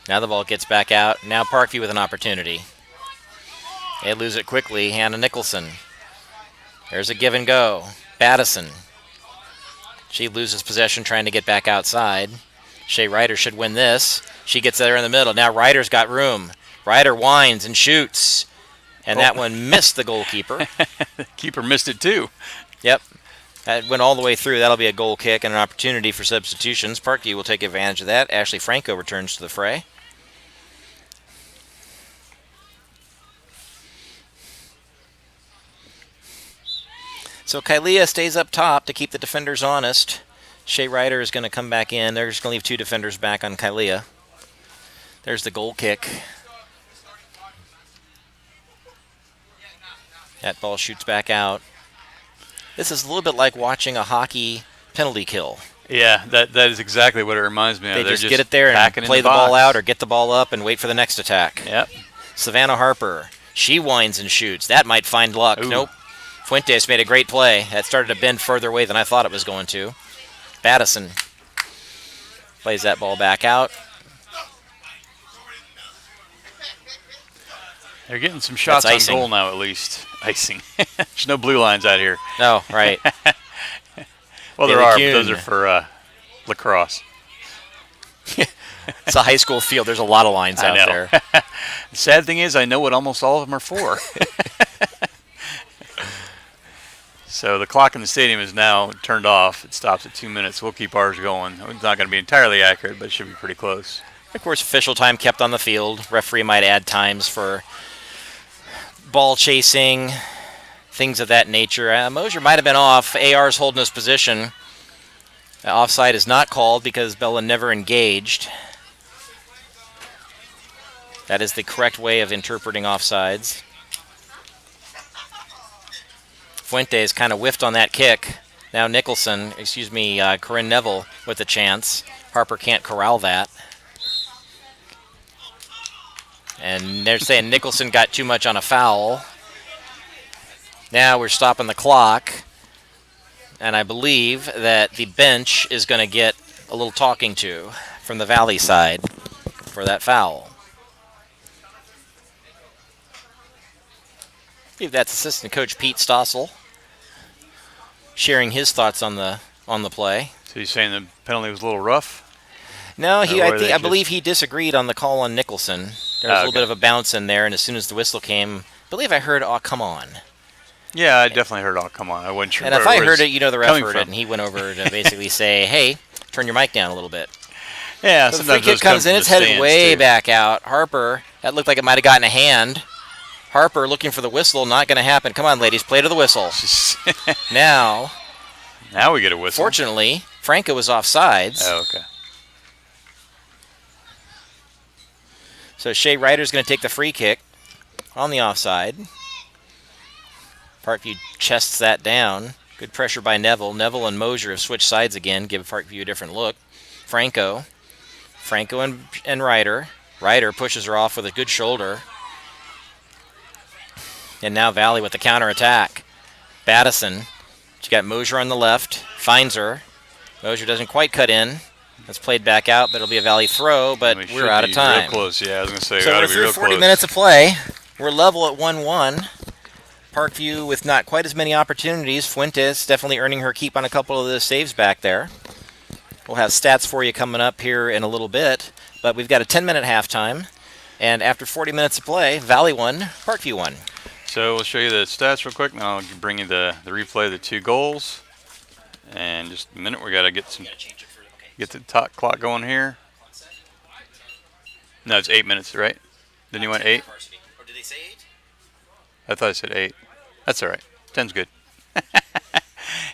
Now the ball gets back out. Now Parkview with an opportunity. They lose it quickly. Hannah Nicholson. There's a give and go. Battison. She loses possession trying to get back outside. Shea Ryder should win this. She gets there in the middle. Now Ryder's got room. Ryder winds and shoots. And that one missed the goalkeeper. Keeper missed it too. Yep. That went all the way through. That'll be a goal kick and an opportunity for substitutions. Parkview will take advantage of that. Ashley Franco returns to the fray. So Kylea stays up top to keep the defenders honest. Shea Ryder is going to come back in. They're just going to leave two defenders back on Kylea. There's the goal kick. That ball shoots back out. This is a little bit like watching a hockey penalty kill. Yeah, that is exactly what it reminds me of. They They're just get it there and play the ball out or get the ball up and wait for the next attack. Yep. Savannah Harper. She winds and shoots. That might find luck. Ooh. Nope. Fuentes made a great play. That started to bend further away than I thought it was going to. Battison plays that ball back out. They're getting some shots on goal now, at least. Icing. There's no blue lines out here. No, right. Well, there are, but those are for lacrosse. It's a high school field. There's a lot of lines out there. The sad thing is I know what almost all of them are for. So the clock in the stadium is now turned off. It stops at 2 minutes. We'll keep ours going. It's not going to be entirely accurate, but it should be pretty close. Of course, official time kept on the field. Referee might add times for ball chasing, things of that nature. Mosier might have been off. AR's holding his position. Offside is not called because Bella never engaged. That is the correct way of interpreting offsides. Fuentes kind of whiffed on that kick. Now Corinne Neville with a chance. Harper can't corral that. And they're saying Nicholson got too much on a foul. Now we're stopping the clock. And I believe that the bench is going to get a little talking to from the Valley side for that foul. I believe that's assistant coach Pete Stossel sharing his thoughts on the play. So he's saying the penalty was a little rough? No, I believe he disagreed on the call on Nicholson. There was a little bit of a bounce in there, and as soon as the whistle came, I believe I heard, "Oh, come on." Yeah, I definitely heard, "Oh, come on." I wasn't sure. And if I heard it, the ref heard it, and he went over to basically say, "Hey, turn your mic down a little bit." Yeah, so the free kick comes in, it's headed way back out. Harper, that looked like it might have gotten a hand. Harper looking for the whistle, not going to happen. Come on, ladies, play to the whistle. Now we get a whistle. Fortunately, Franco was offsides. Oh, okay. So Shea Ryder's going to take the free kick on the offside. Parkview chests that down. Good pressure by Neville. Neville and Mosier have switched sides again, give Parkview a different look. Franco and Ryder. Ryder pushes her off with a good shoulder. And now Valley with the counterattack. Battison. She got Mosier on the left. Finds her. Mosier doesn't quite cut in. That's played back out, but it'll be a Valley throw, but we're out of time. Real close, yeah, I was going to say. So we're through 40 minutes of play. We're level at 1-1. Parkview with not quite as many opportunities. Fuentes definitely earning her keep on a couple of the saves back there. We'll have stats for you coming up here in a little bit, but we've got a 10-minute halftime, and after 40 minutes of play, Valley won, Parkview won. So we'll show you the stats real quick, and I'll bring you the replay of the 2 goals. And just a minute, we got to get the top clock going here. No, it's 8 minutes, right? Didn't you want 8? Or did they say 8? I thought I said 8. That's all right. 10's good.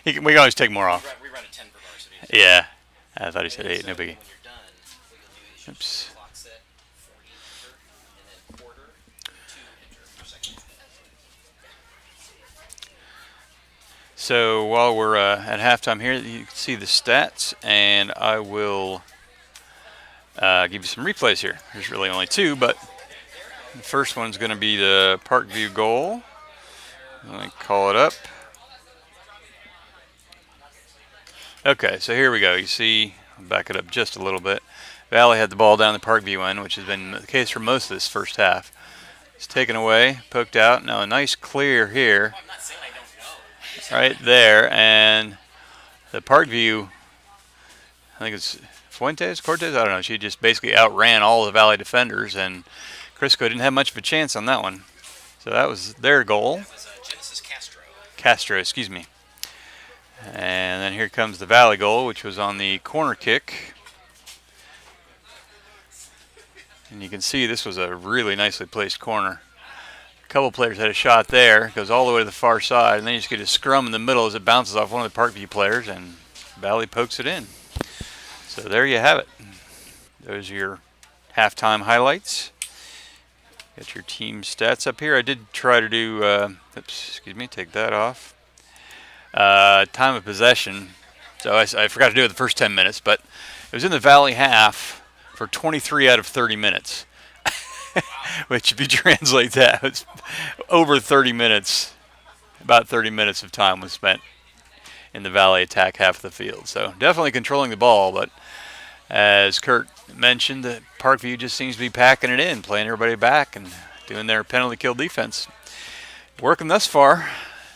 We can always take more off. We run a 10 for varsity. Yeah. I thought he said 8. No biggie. Oops. So while we're at halftime here, you can see the stats, and I will give you some replays here. There's really only 2, but the first one's going to be the Parkview goal. Let me call it up. Okay, so here we go. You see, I'll back it up just a little bit. Valley had the ball down the Parkview end, which has been the case for most of this first half. It's taken away, poked out. Now a nice clear here. Right there, and the Parkview, I think it's Cortez, I don't know, she just basically outran all the Valley defenders, and Crisco didn't have much of a chance on that one. So that was their goal. That was Genesis Castro, excuse me. And then here comes the Valley goal, which was on the corner kick. And you can see this was a really nicely placed corner. A couple players had a shot there, goes all the way to the far side, and then you just get a scrum in the middle as it bounces off one of the Parkview players, and Valley pokes it in. So there you have it. Those are your halftime highlights. Got your team stats up here. I did try to do, take that off. Time of possession. So I forgot to do it the first 10 minutes, but it was in the Valley half for 23 out of 30 minutes. Which, if you translate that, it's over 30 minutes. About 30 minutes of time was spent in the Valley attack half of the field. So definitely controlling the ball, but as Kurt mentioned, the Parkview just seems to be packing it in, playing everybody back and doing their penalty kill defense. Working thus far,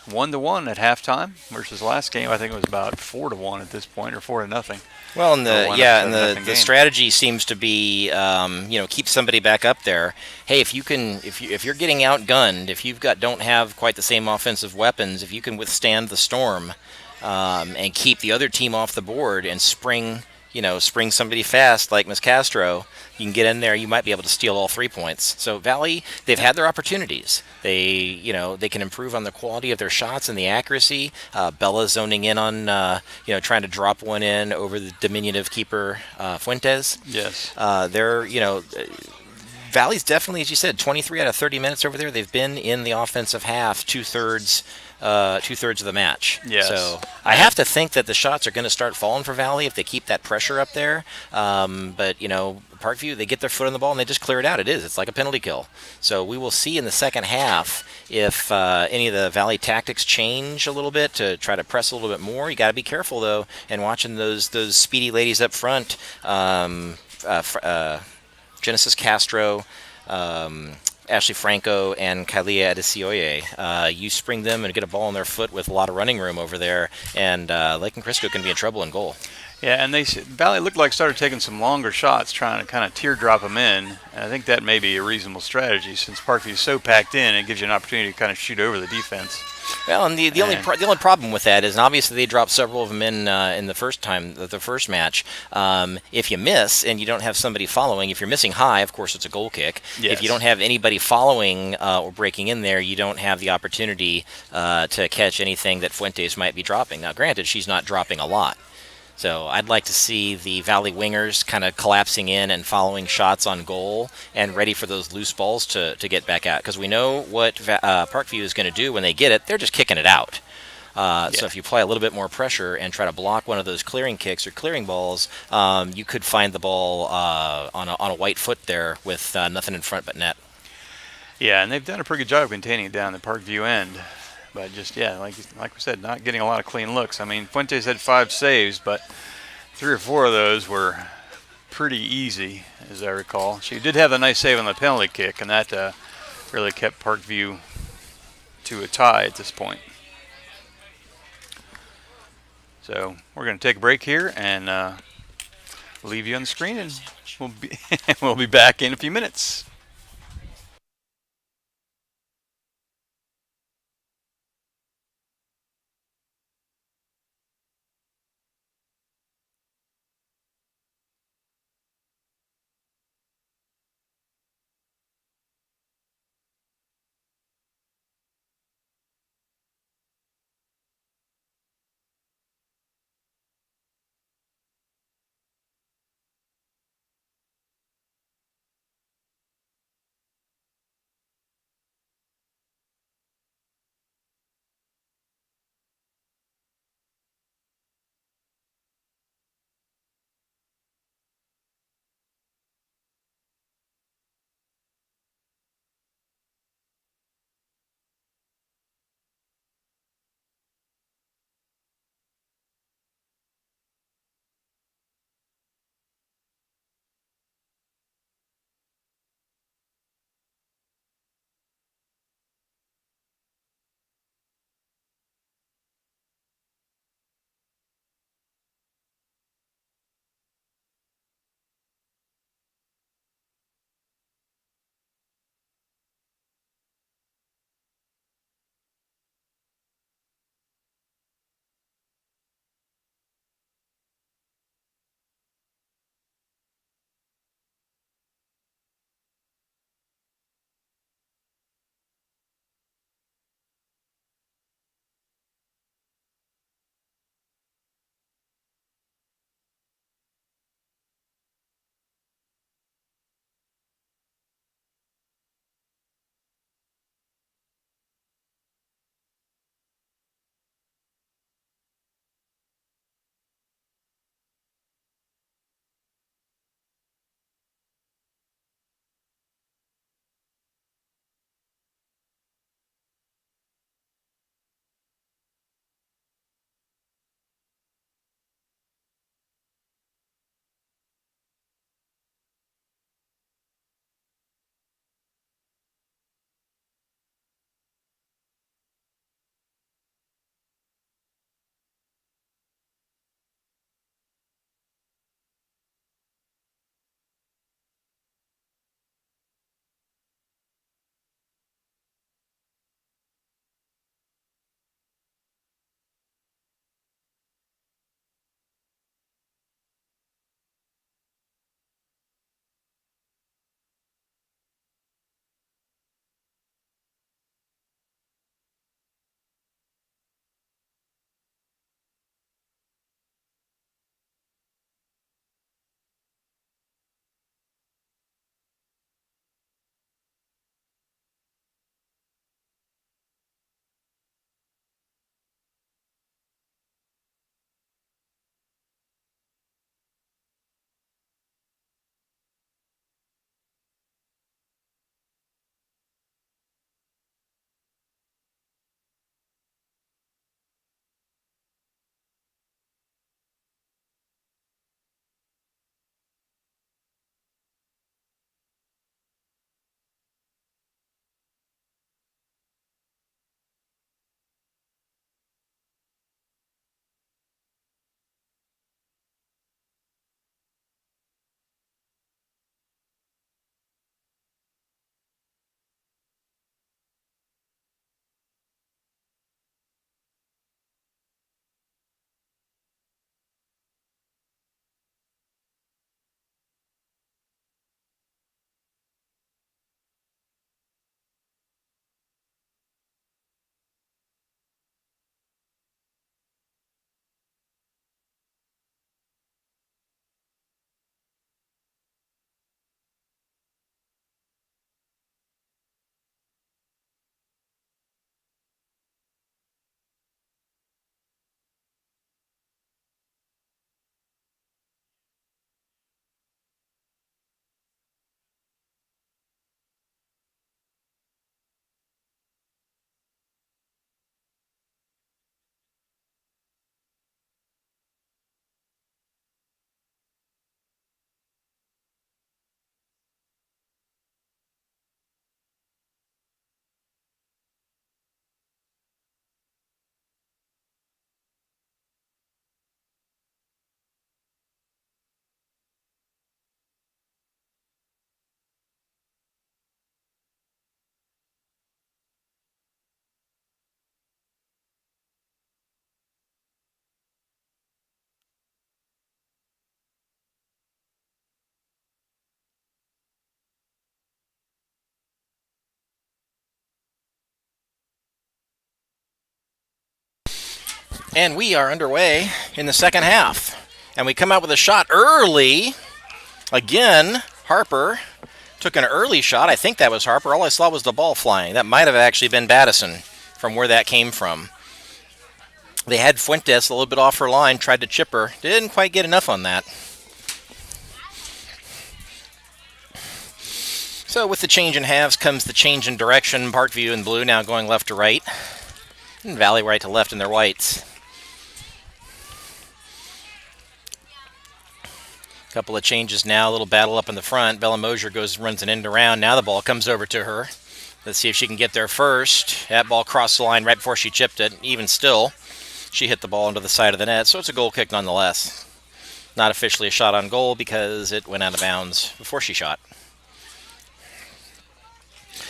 1-1 at halftime versus last game. I think it was about 4-1 at this point, or 4-0. Well, and the strategy seems to be, keep somebody back up there. Hey, if you're getting outgunned, if don't have quite the same offensive weapons, if you can withstand the storm, and keep the other team off the board and spring somebody fast like Miss Castro, you can get in there, you might be able to steal all 3 points. So Valley, they've had their opportunities. They can improve on the quality of their shots and the accuracy. Bella zoning in on, trying to drop one in over the diminutive keeper, Fuentes. Yes. Valley's definitely, as you said, 23 out of 30 minutes over there. They've been in the offensive half two-thirds of the match. Yes. So I have to think that the shots are going to start falling for Valley if they keep that pressure up there. But Parkview, they get their foot on the ball and they just clear it out. It's like a penalty kill. So we will see in the second half if any of the Valley tactics change a little bit to try to press a little bit more. You got to be careful though, and watching those speedy ladies up front. Genesis Castro, Ashley Franco, and Kailia Adesioye. You spring them and get a ball on their foot with a lot of running room over there, and Lake and Crisco can be in trouble in goal. Yeah, and Valley looked like started taking some longer shots, trying to kind of teardrop them in. And I think that may be a reasonable strategy since Parkview is so packed in. It gives you an opportunity to kind of shoot over the defense. Well, and the only problem with that is, and obviously they dropped several of them in the first match. If you miss and you don't have somebody following, if you're missing high, of course it's a goal kick. Yes. If you don't have anybody following or breaking in there, you don't have the opportunity to catch anything that Fuentes might be dropping. Now, granted, she's not dropping a lot. So I'd like to see the Valley wingers kind of collapsing in and following shots on goal and ready for those loose balls to get back out. Because we know what Parkview is going to do when they get it. They're just kicking it out. So if you apply a little bit more pressure and try to block one of those clearing kicks or clearing balls, you could find the ball on a white foot there with nothing in front but net. Yeah, and they've done a pretty good job of containing it down the Parkview end. But just, like we said, not getting a lot of clean looks. I mean, Fuentes had 5 saves, but 3 or 4 of those were pretty easy, as I recall. She did have a nice save on the penalty kick, and that really kept Parkview to a tie at this point. So we're going to take a break here and leave you on the screen, and we'll be we'll be back in a few minutes. And we are underway in the second half. And we come out with a shot early. Again, Harper took an early shot. I think that was Harper. All I saw was the ball flying. That might have actually been Battison from where that came from. They had Fuentes a little bit off her line, tried to chip her. Didn't quite get enough on that. So with the change in halves comes the change in direction. Parkview in blue now going left to right. And Valley right to left in their whites. Couple of changes now, a little battle up in the front. Bella Mosier runs an end around. Now the ball comes over to her. Let's see if she can get there first. That ball crossed the line right before she chipped it. Even still, she hit the ball into the side of the net, so it's a goal kick nonetheless. Not officially a shot on goal because it went out of bounds before she shot.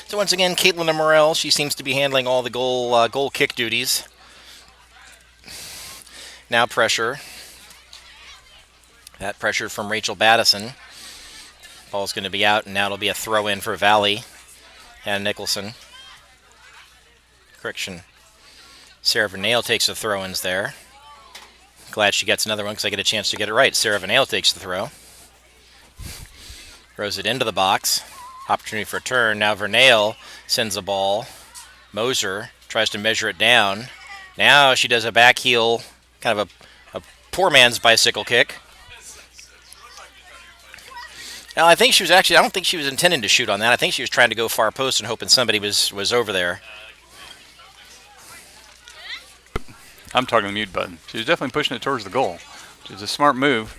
So once again, Caitlin Morel, she seems to be handling all the goal kick duties. Now pressure. That pressure from Rachel Battison. Ball's going to be out, and now it'll be a throw-in for Valley. Hannah Nicholson. Correction. Sarah Vernale takes the throw-ins there. Glad she gets another one because I get a chance to get it right. Sarah Vernale takes the throw. Throws it into the box. Opportunity for a turn. Now Vernale sends a ball. Moser tries to measure it down. Now she does a back heel, kind of a poor man's bicycle kick. Now I think she was I don't think she was intending to shoot on that. I think she was trying to go far post and hoping somebody was over there. I'm talking the mute button. She was definitely pushing it towards the goal, which is a smart move.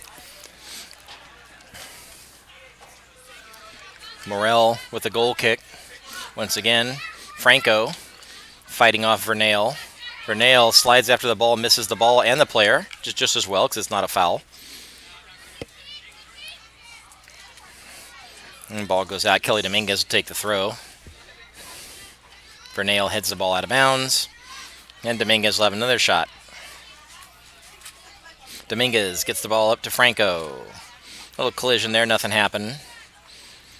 Morel with the goal kick. Once again, Franco fighting off Vernale. Vernale slides after the ball, misses the ball and the player, just as well because it's not a foul. And the ball goes out. Kelly Dominguez will take the throw. Vernale heads the ball out of bounds. And Dominguez will have another shot. Dominguez gets the ball up to Franco. A little collision there, nothing happened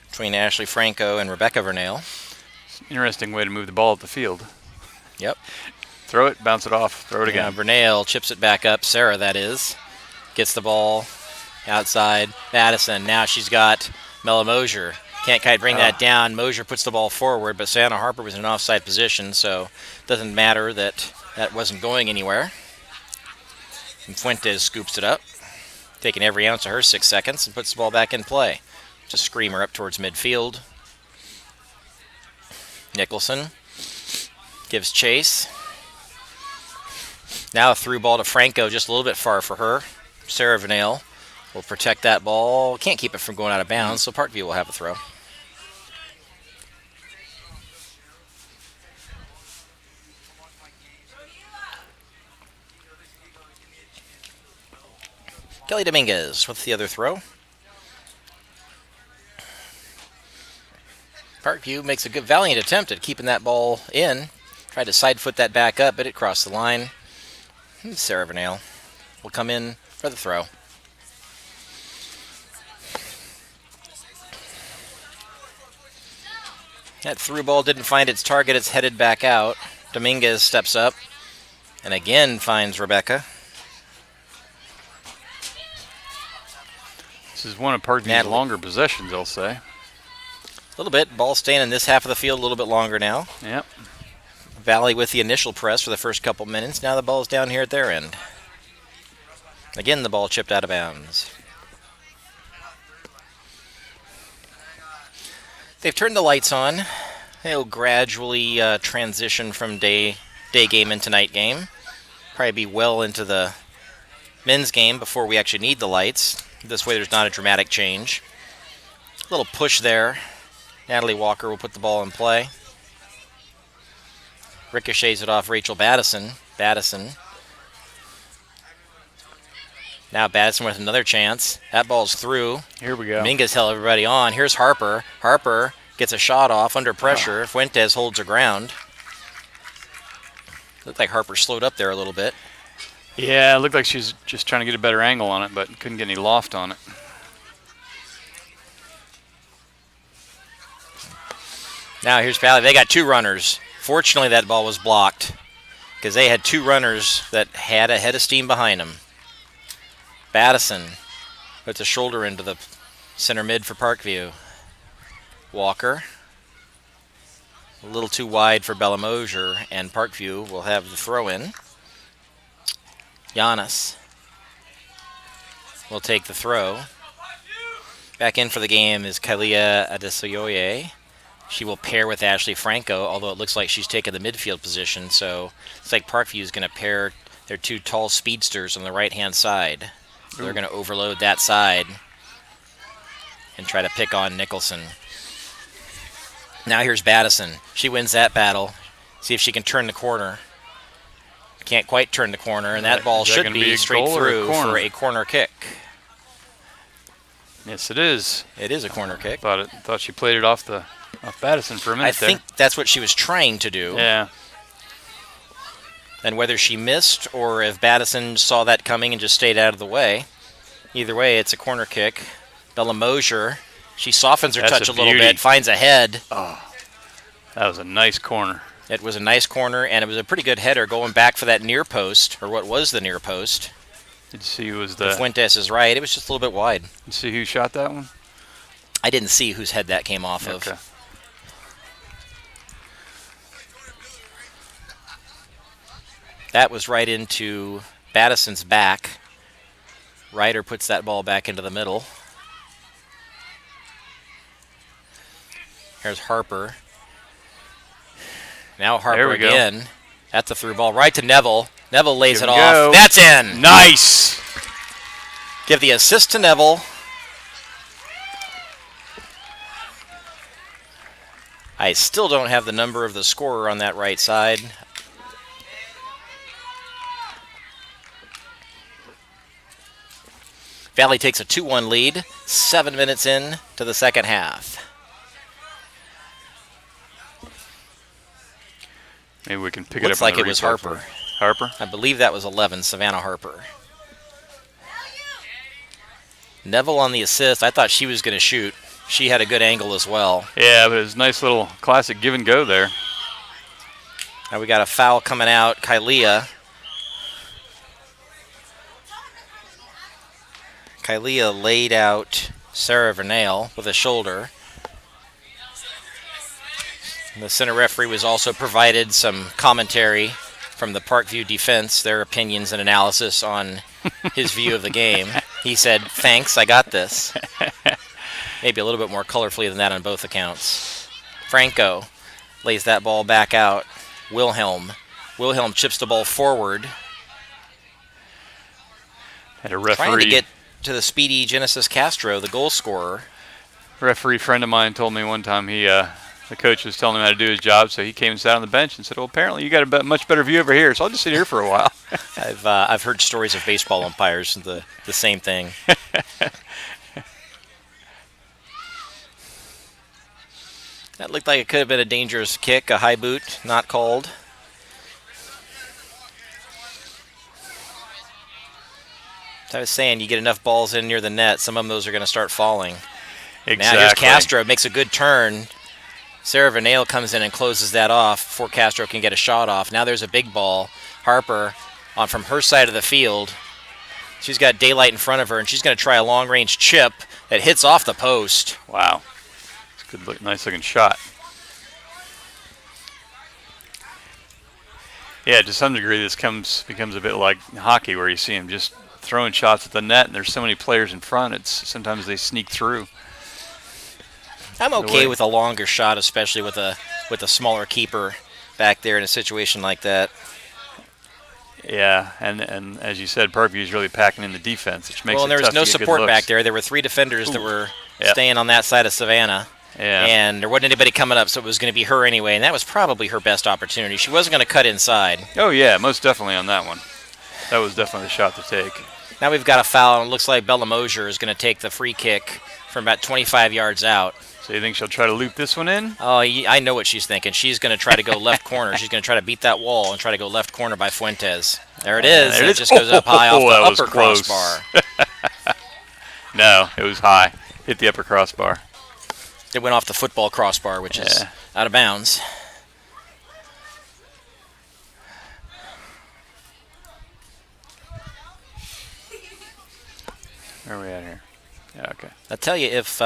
between Ashley Franco and Rebecca Vernale. Interesting way to move the ball up the field. Yep. Throw it, bounce it off, throw it again. Vernale chips it back up. Sarah, that is. Gets the ball outside. Madison. Now she's got Mella Mosier. Can't quite bring that down. Mosier puts the ball forward, but Santa Harper was in an offside position, so it doesn't matter that wasn't going anywhere. And Fuentes scoops it up, taking every ounce of her 6 seconds, and puts the ball back in play. Just screamer up towards midfield. Nicholson gives chase. Now a through ball to Franco, just a little bit far for her. Sarah Vernale will protect that ball. Can't keep it from going out of bounds, so Parkview will have a throw. Kelly Dominguez with the other throw. Parkview makes a good valiant attempt at keeping that ball in. Tried to side foot that back up, but it crossed the line. And Sarah Vernale will come in for the throw. That through ball didn't find its target. It's headed back out. Dominguez steps up and again finds Rebecca. This is one of Parkview's longer possessions, I'll say. A little bit. Ball staying in this half of the field a little bit longer now. Yep. Valley with the initial press for the first couple minutes. Now the ball's down here at their end. Again, the ball chipped out of bounds. They've turned the lights on. They'll gradually transition from day game into night game. Probably be well into the men's game before we actually need the lights. This way there's not a dramatic change. A little push there. Natalie Walker will put the ball in play. Ricochets it off Rachel Battison. Now Battison with another chance. That ball's through. Here we go. Dominguez held everybody on. Here's Harper. Harper gets a shot off under pressure. Fuentes holds her ground. Looked like Harper slowed up there a little bit. Yeah, it looked like she was just trying to get a better angle on it, but couldn't get any loft on it. Now here's Valley. They got two runners. Fortunately, that ball was blocked. because they had two runners that had a head of steam behind them. Battison puts a shoulder into the center mid for Parkview. Walker, a little too wide for Bellemosier, and Parkview will have the throw in. Giannis will take the throw. Back in for the game is Kalia Adesoye. She will pair with Ashley Franco, although it looks like she's taken the midfield position, so it's like Parkview is going to pair their two tall speedsters on the right-hand side. So they're going to overload that side and try to pick on Nicholson. Now here's Battison. She wins that battle. See if she can turn the corner. Can't quite turn the corner, and that ball should be straight through for a corner kick. Yes, it is. It is a corner kick. Thought she played it off Battison for a minute I think that's what she was trying to do. Yeah. And whether she missed or if Battison saw that coming and just stayed out of the way, either way, it's a corner kick. Bellemosier, she softens her touch a little bit, finds a head. Oh, that was a nice corner. It was a nice corner, and it was a pretty good header going back for that near post, or what was the near post. Did you see who was If Fuentes is right, it was just a little bit wide. Did you see who shot that one? I didn't see whose head that came off of. That was right into Battison's back. Ryder puts that ball back into the middle. Here's Harper. Now Harper again. That's a through ball right to Neville. Neville lays it off. That's in. Nice. Give the assist to Neville. I still don't have the number of the scorer on that right side. Valley takes a 2-1 lead, 7 minutes in to the second half. Maybe we can pick it up. Looks like it was Harper. Harper? I believe that was 11, Savannah Harper. Neville on the assist. I thought she was going to shoot. She had a good angle as well. Yeah, but it was a nice little classic give and go there. Now we got a foul coming out. Kalia laid out Sarah Vernale with a shoulder. And the center referee was also provided some commentary from the Parkview defense, their opinions and analysis on his view of the game. He said, "Thanks, I got this." Maybe a little bit more colorfully than that on both accounts. Franco lays that ball back out. Wilhelm chips the ball forward. Had a referee trying to get to the speedy Genesis Castro, the goal scorer. Referee friend of mine told me one time the coach was telling him how to do his job, so he came and sat on the bench and said, "Well, apparently you got a much better view over here, so I'll just sit here for a while." I've heard stories of baseball umpires, the same thing. That looked like it could have been a dangerous kick, a high boot, not called. As I was saying, you get enough balls in near the net, some of those are going to start falling. Exactly. Now here's Castro, makes a good turn. Sarah Vernale comes in and closes that off before Castro can get a shot off. Now there's a big ball. Harper on from her side of the field. She's got daylight in front of her, and she's going to try a long-range chip that hits off the post. Wow. It's a good, nice looking shot. Yeah, to some degree, this becomes a bit like hockey, where you see them just throwing shots at the net, and there's so many players in front. Sometimes they sneak through. I'm okay with a longer shot, especially with a smaller keeper back there in a situation like that. Yeah, and as you said, Parkview is really packing in the defense, which makes it tough to get good looks. Well, there was no support back there. There were 3 defenders that were staying on that side of Savannah. Yeah. And there wasn't anybody coming up, so it was going to be her anyway, and that was probably her best opportunity. She wasn't going to cut inside. Oh, yeah, most definitely on that one. That was definitely the shot to take. Now we've got a foul, and it looks like Bellemosier is going to take the free kick from about 25 yards out. So you think she'll try to loop this one in? Oh, I know what she's thinking. She's going to try to go left corner. She's going to try to beat that wall and try to go left corner by Fuentes. There it is. It just goes up high off the upper crossbar. No, it was high. Hit the upper crossbar. It went off the football crossbar, which is out of bounds. Where are we at here? Yeah, okay. I'll tell you, if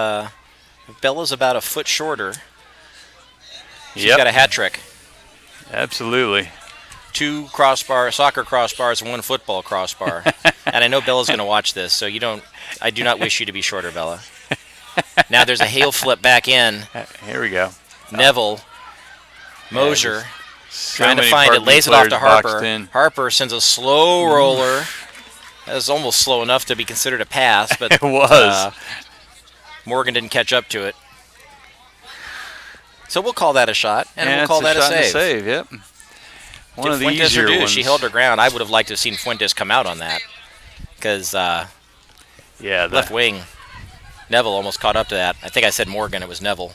Bella's about a foot shorter, she's Yep. got a hat trick. Absolutely. 2 soccer crossbars, and 1 football crossbar. And I know Bella's going to watch this, so I do not wish you to be shorter, Bella. Now there's a heel flip back in. Here we go. Neville, Mosier, So trying to many find it, Parkview lays it off to players boxed Harper. in. Harper sends a slow roller. That was almost slow enough to be considered a pass, but It was. Morgan didn't catch up to it. So we'll call that a shot, and we'll it's call that a shot and save. Yep. One Did of the Fuentes easier her due? ones. She held her ground. I would have liked to have seen Fuentes come out on that, because Yeah. left wing, Neville almost caught up to that. I think I said Morgan. It was Neville.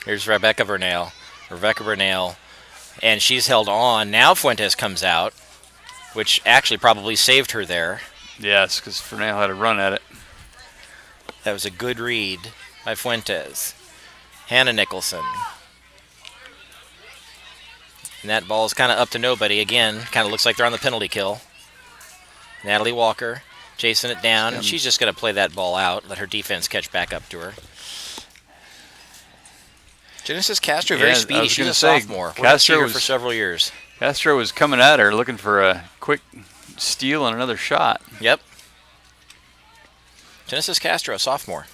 Here's Rebecca Vernal. And she's held on. Now Fuentes comes out, which actually probably saved her there. Yes, because Fernell had a run at it. That was a good read by Fuentes. Hannah Nicholson. And that ball is kind of up to nobody again. Kind of looks like they're on the penalty kill. Natalie Walker chasing it down, and she's just going to play that ball out, let her defense catch back up to her. Genesis Castro, very Yeah, I speedy. was She's gonna a say, sophomore. We're Castro her was- for several years. Castro was coming at her, looking for a quick steal and another shot. Yep. Genesis Castro, a sophomore.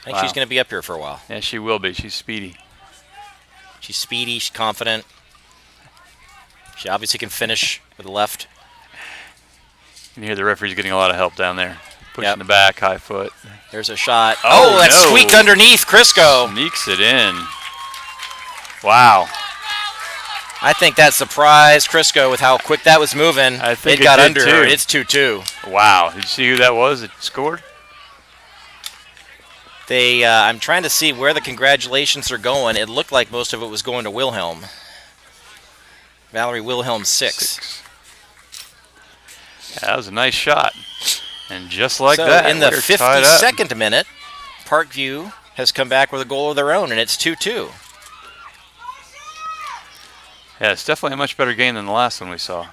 I think Wow. she's going to be up here for a while. Yeah, she will be. She's speedy. She's speedy. She's confident. She obviously can finish with the left. You can hear the referee's getting a lot of help down there. Pushing Yep. the back, high foot. There's a shot. Oh, Oh, that's no. squeaked underneath Crisco. Sneaks it in. Wow. I think that surprised Crisco with how quick that was moving. I think it it got did under her. too. It's 2-2. Wow. Did you see who that was that scored? I'm trying to see where the congratulations are going. It looked like most of it was going to Wilhelm. Valerie Wilhelm, 6. Yeah, that was a nice shot. And just like So that, in the we're tied up. 52nd minute, Parkview has come back with a goal of their own, and it's 2-2. Yeah, it's definitely a much better game than the last one we saw.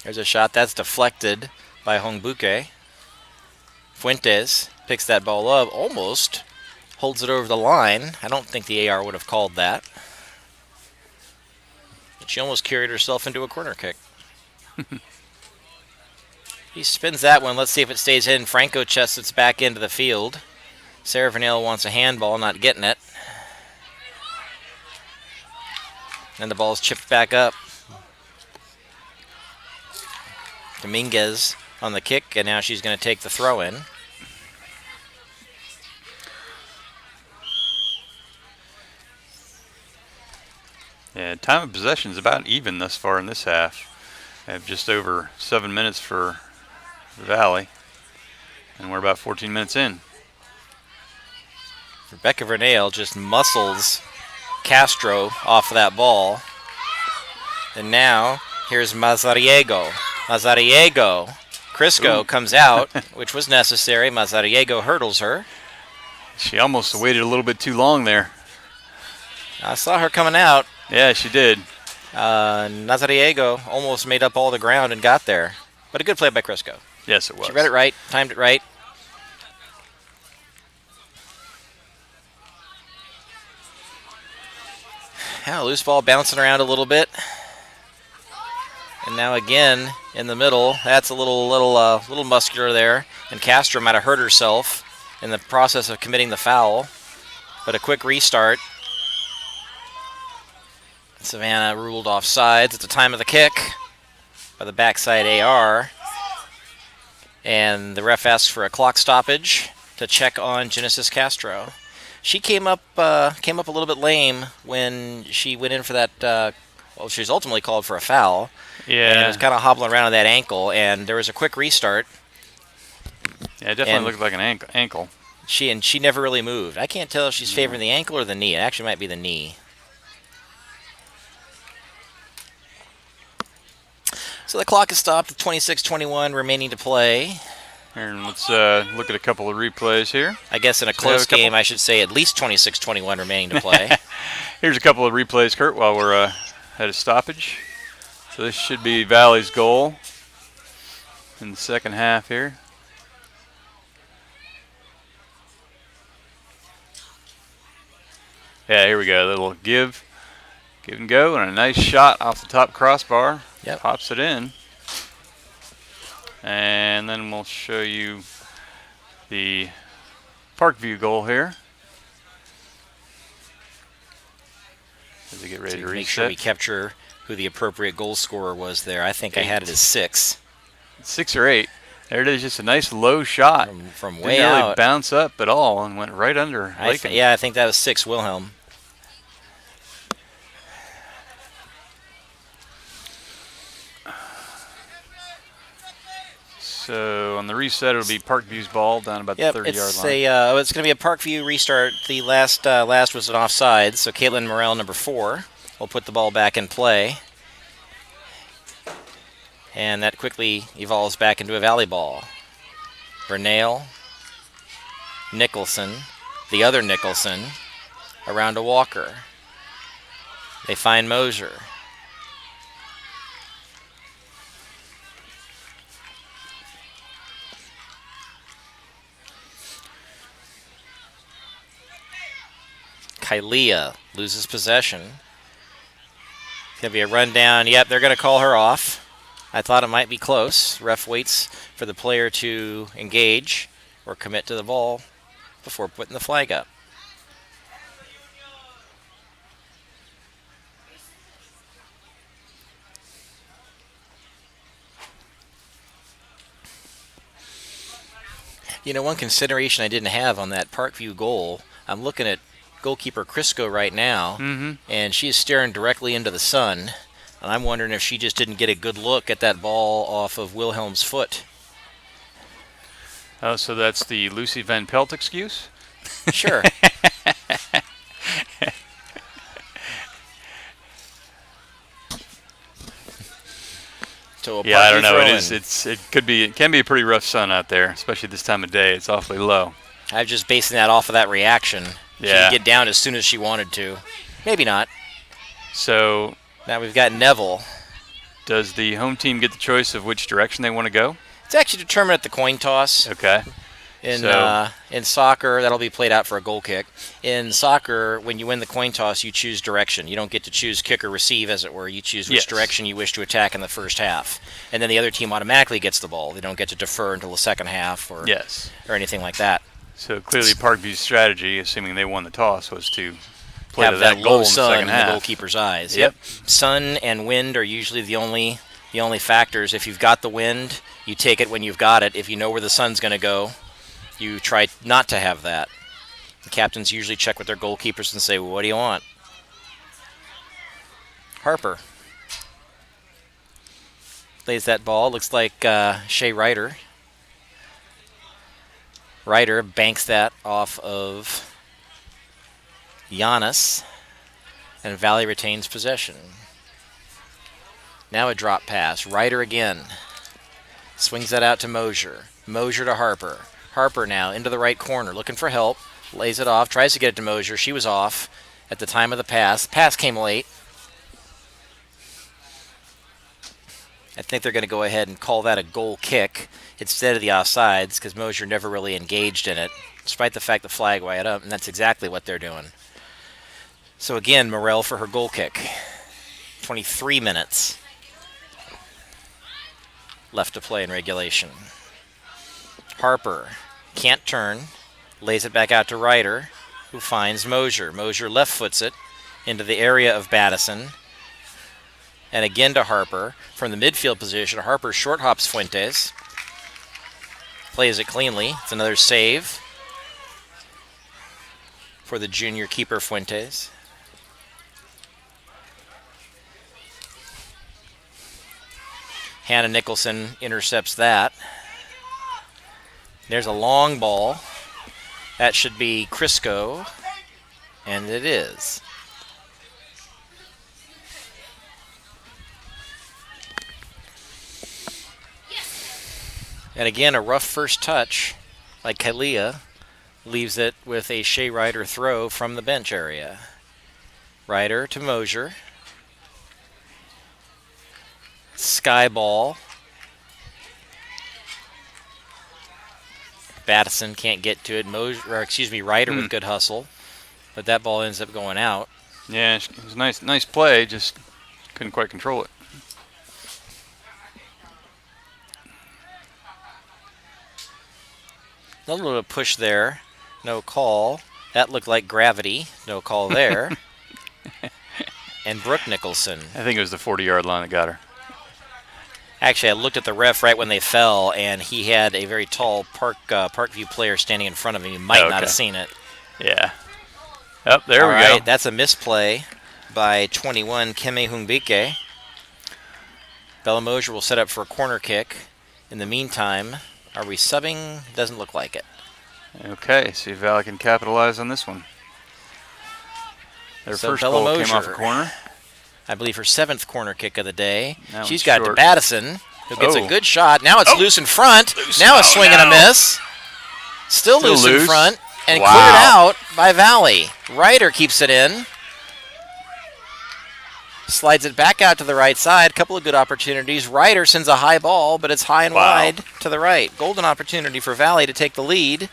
There's a shot that's deflected by Hongbuke. Fuentes picks that ball up, almost holds it over the line. I don't think the AR would have called that. But she almost carried herself into a corner kick. He spins that one. Let's see if it stays in. Franco chests it back into the field. Sarah Vernell wants a handball, not getting it. And the ball's chipped back up. Dominguez on the kick, and now she's going to take the throw in. Yeah, time of possession is about even thus far in this half. We have just over 7 minutes for the Valley, and we're about 14 minutes in. Rebecca Vernal just muscles Castro off of that ball. And now, here's Mazariego. Crisco comes out, which was necessary. Mazariego hurdles her. She almost waited a little bit too long there. I saw her coming out. Yeah, she did. Nazariego almost made up all the ground and got there. But a good play by Crisco. Yes, it was. She read it right, timed it right. Yeah, loose ball bouncing around a little bit. And now again in the middle. That's a little muscular there. And Castro might have hurt herself in the process of committing the foul. But a quick restart. Savannah ruled offsides at the time of the kick by the backside AR. And the ref asks for a clock stoppage to check on Genesis Castro. She came up a little bit lame when she went in for that. Well, she was ultimately called for a foul. Yeah. And it was kind of hobbling around on that ankle, and there was a quick restart. Yeah, it definitely and looked like an ankle. She never really moved. I can't tell if she's favoring the ankle or the knee. It actually might be the knee. So the clock is stopped with 26:21 remaining to play. And let's look at a couple of replays here. I guess in a So we have close a couple- game, I should say at least 26:21 remaining to play. Here's a couple of replays, Kurt, while we're at a stoppage. So this should be Valley's goal in the second half here. Yeah, here we go. A little give and go, and a nice shot off the top crossbar. Yep. Pops it in. And then we'll show you the Parkview goal here. As we get ready to reset. Make sure we capture who the appropriate goal scorer was there. I think I had it as 6. 6 or 8. There it is, just a nice low shot. From way Didn't really out. bounce up at all and went right under Lakin. Yeah, I think that was 6, Wilhelm. So on the reset, it'll be Parkview's ball down about the 30-yard line. It's going to be a Parkview restart. The last was an offside, so Caitlin Morrell, number 4, will put the ball back in play. And that quickly evolves back into a Valley ball. Bernal, Nicholson, the other Nicholson, around to Walker. They find Mosier. Kylea loses possession. It's going to be a rundown. Yep, they're going to call her off. I thought it might be close. Ref waits for the player to engage or commit to the ball before putting the flag up. You know, one consideration I didn't have on that Parkview goal, I'm looking at goalkeeper Crisco right now, and she is staring directly into the sun. And I'm wondering if she just didn't get a good look at that ball off of Wilhelm's foot. Oh, so that's the Lucy Van Pelt excuse? Sure. So yeah, I don't know. It can be a pretty rough sun out there, especially this time of day. It's awfully low. I'm just basing that off of that reaction. Yeah. She didn't get down as soon as she wanted to. Maybe not. So now we've got Neville. Does the home team get the choice of which direction they want to go? It's actually determined at the coin toss. Okay. In soccer, that'll be played out for a goal kick. In soccer, when you win the coin toss, you choose direction. You don't get to choose kick or receive, as it were. You choose which direction you wish to attack in the first half. And then the other team automatically gets the ball. They don't get to defer until the second half or anything like that. So clearly Parkview's strategy, assuming they won the toss, was to play have to that goal low sun in the the goalkeeper's eyes. Yep. Sun and wind are usually the only factors. If you've got the wind, you take it when you've got it. If you know where the sun's going to go, you try not to have that. The captains usually check with their goalkeepers and say, well, what do you want? Harper lays that ball. Looks like Shea Ryder. Ryder banks that off of Giannis, and Valley retains possession. Now a drop pass. Ryder again. Swings that out to Mosier. Mosier to Harper. Harper now into the right corner, looking for help. Lays it off, tries to get it to Mosier. She was off at the time of the pass. Pass came late. I think they're going to go ahead and call that a goal kick instead of the offsides because Mosier never really engaged in it, despite the fact the flag went up, and that's exactly what they're doing. So again, Morrell for her goal kick. 23 minutes left to play in regulation. Harper can't turn, lays it back out to Ryder, who finds Mosier. Mosier left foots it into the area of Battison. And again to Harper. From the midfield position, Harper short hops Fuentes. Plays it cleanly. It's another save for the junior keeper Fuentes. Hannah Nicholson intercepts that. There's a long ball. That should be Crisco. And it is. And again, a rough first touch, like Kylea, leaves it with a Shea Ryder throw from the bench area. Ryder to Mosier. Sky ball. Battison can't get to it. Ryder with good hustle. But that ball ends up going out. Yeah, it was a nice play, just couldn't quite control it. A little bit of push there. No call. That looked like gravity. No call there. And Brooke Nicholson. I think it was the 40-yard line that got her. Actually, I looked at the ref right when they fell, and he had a very tall Parkview player standing in front of him. He might not have seen it. Yeah. Oh, there we go. All right, that's a misplay by 21, Keme Hungbike. Bella Mosier will set up for a corner kick. In the meantime, are we subbing? Doesn't look like it. Okay, see if Valley can capitalize on this one. Their first Bella goal Mosier, came off a corner. I believe her 7th corner kick of the day. She's got short. to Battison, who gets a good shot. Now it's loose in front. Now a swing and a miss. Still loose in front. And cleared out by Valley. Ryder keeps it in. Slides it back out to the right side. Couple of good opportunities. Ryder sends a high ball, but it's high and wide to the right. Golden opportunity for Valley to take the lead.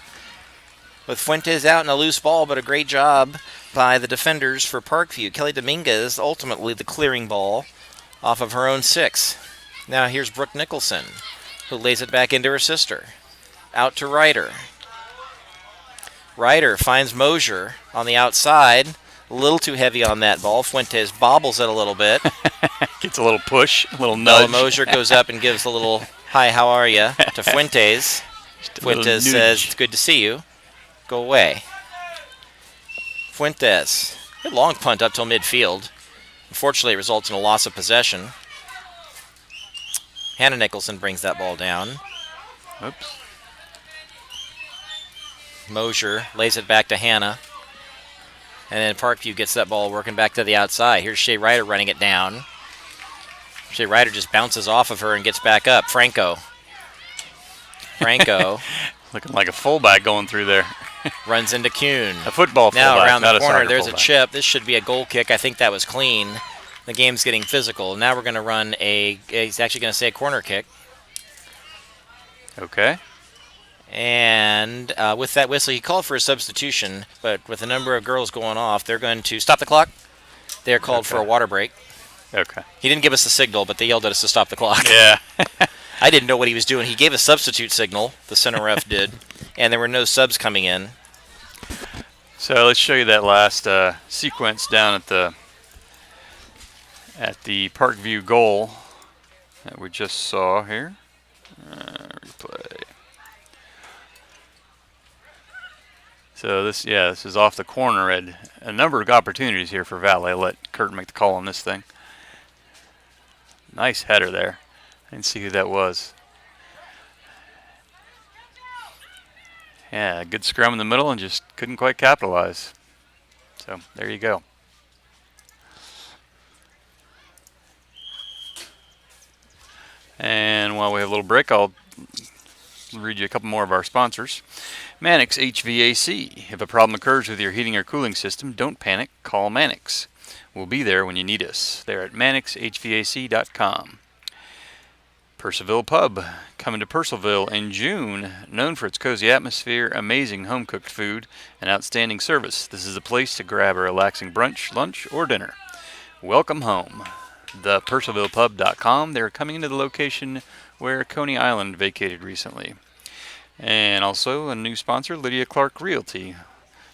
With Fuentes out in a loose ball, but a great job by the defenders for Parkview. Kelly Dominguez, ultimately the clearing ball off of her own 6. Now here's Brooke Nicholson, who lays it back into her sister. Out to Ryder. Ryder finds Mosier on the outside. A little too heavy on that ball. Fuentes bobbles it a little bit. Gets a little push, a little nudge. Bella Mosier goes up and gives a little, "Hi, how are you?" to Fuentes. Fuentes says, "It's good to see you. Go away." Fuentes. Good long punt up till midfield. Unfortunately, it results in a loss of possession. Hannah Nicholson brings that ball down. Oops. Mosier lays it back to Hannah. And then Parkview gets that ball working back to the outside. Here's Shea Ryder running it down. Shea Ryder just bounces off of her and gets back up. Franco. Looking like a fullback going through there. Runs into Kuhn. A football fullback. Now around the not corner, there's fullback. a chip. This should be a goal kick. I think that was clean. The game's getting physical. Now we're going to run he's actually going to say a corner kick. Okay. And with that whistle, he called for a substitution, but with the number of girls going off, they're going to stop the clock. They're called for a water break. Okay. He didn't give us the signal, but they yelled at us to stop the clock. Yeah. I didn't know what he was doing. He gave a substitute signal, the center ref did, and there were no subs coming in. So let's show you that last sequence down at the Parkview goal that we just saw here. Replay. So this is off the corner. Had a number of opportunities here for Valley. I'll let Curtin make the call on this thing. Nice header there. I didn't see who that was. Yeah, good scrum in the middle and just couldn't quite capitalize. So there you go. And while we have a little break, I'll read you a couple more of our sponsors. Mannix HVAC. If a problem occurs with your heating or cooling system, don't panic. Call Mannix. We'll be there when you need us. They're at mannixhvac.com. Purcellville Pub, coming to Purcellville in June. Known for its cozy atmosphere, amazing home-cooked food, and outstanding service, this is a place to grab a relaxing brunch, lunch, or dinner. Welcome home. ThePurcellvillePub.com. They're coming into the location where Coney Island vacated recently. And also a new sponsor, Lydia Clark Realty.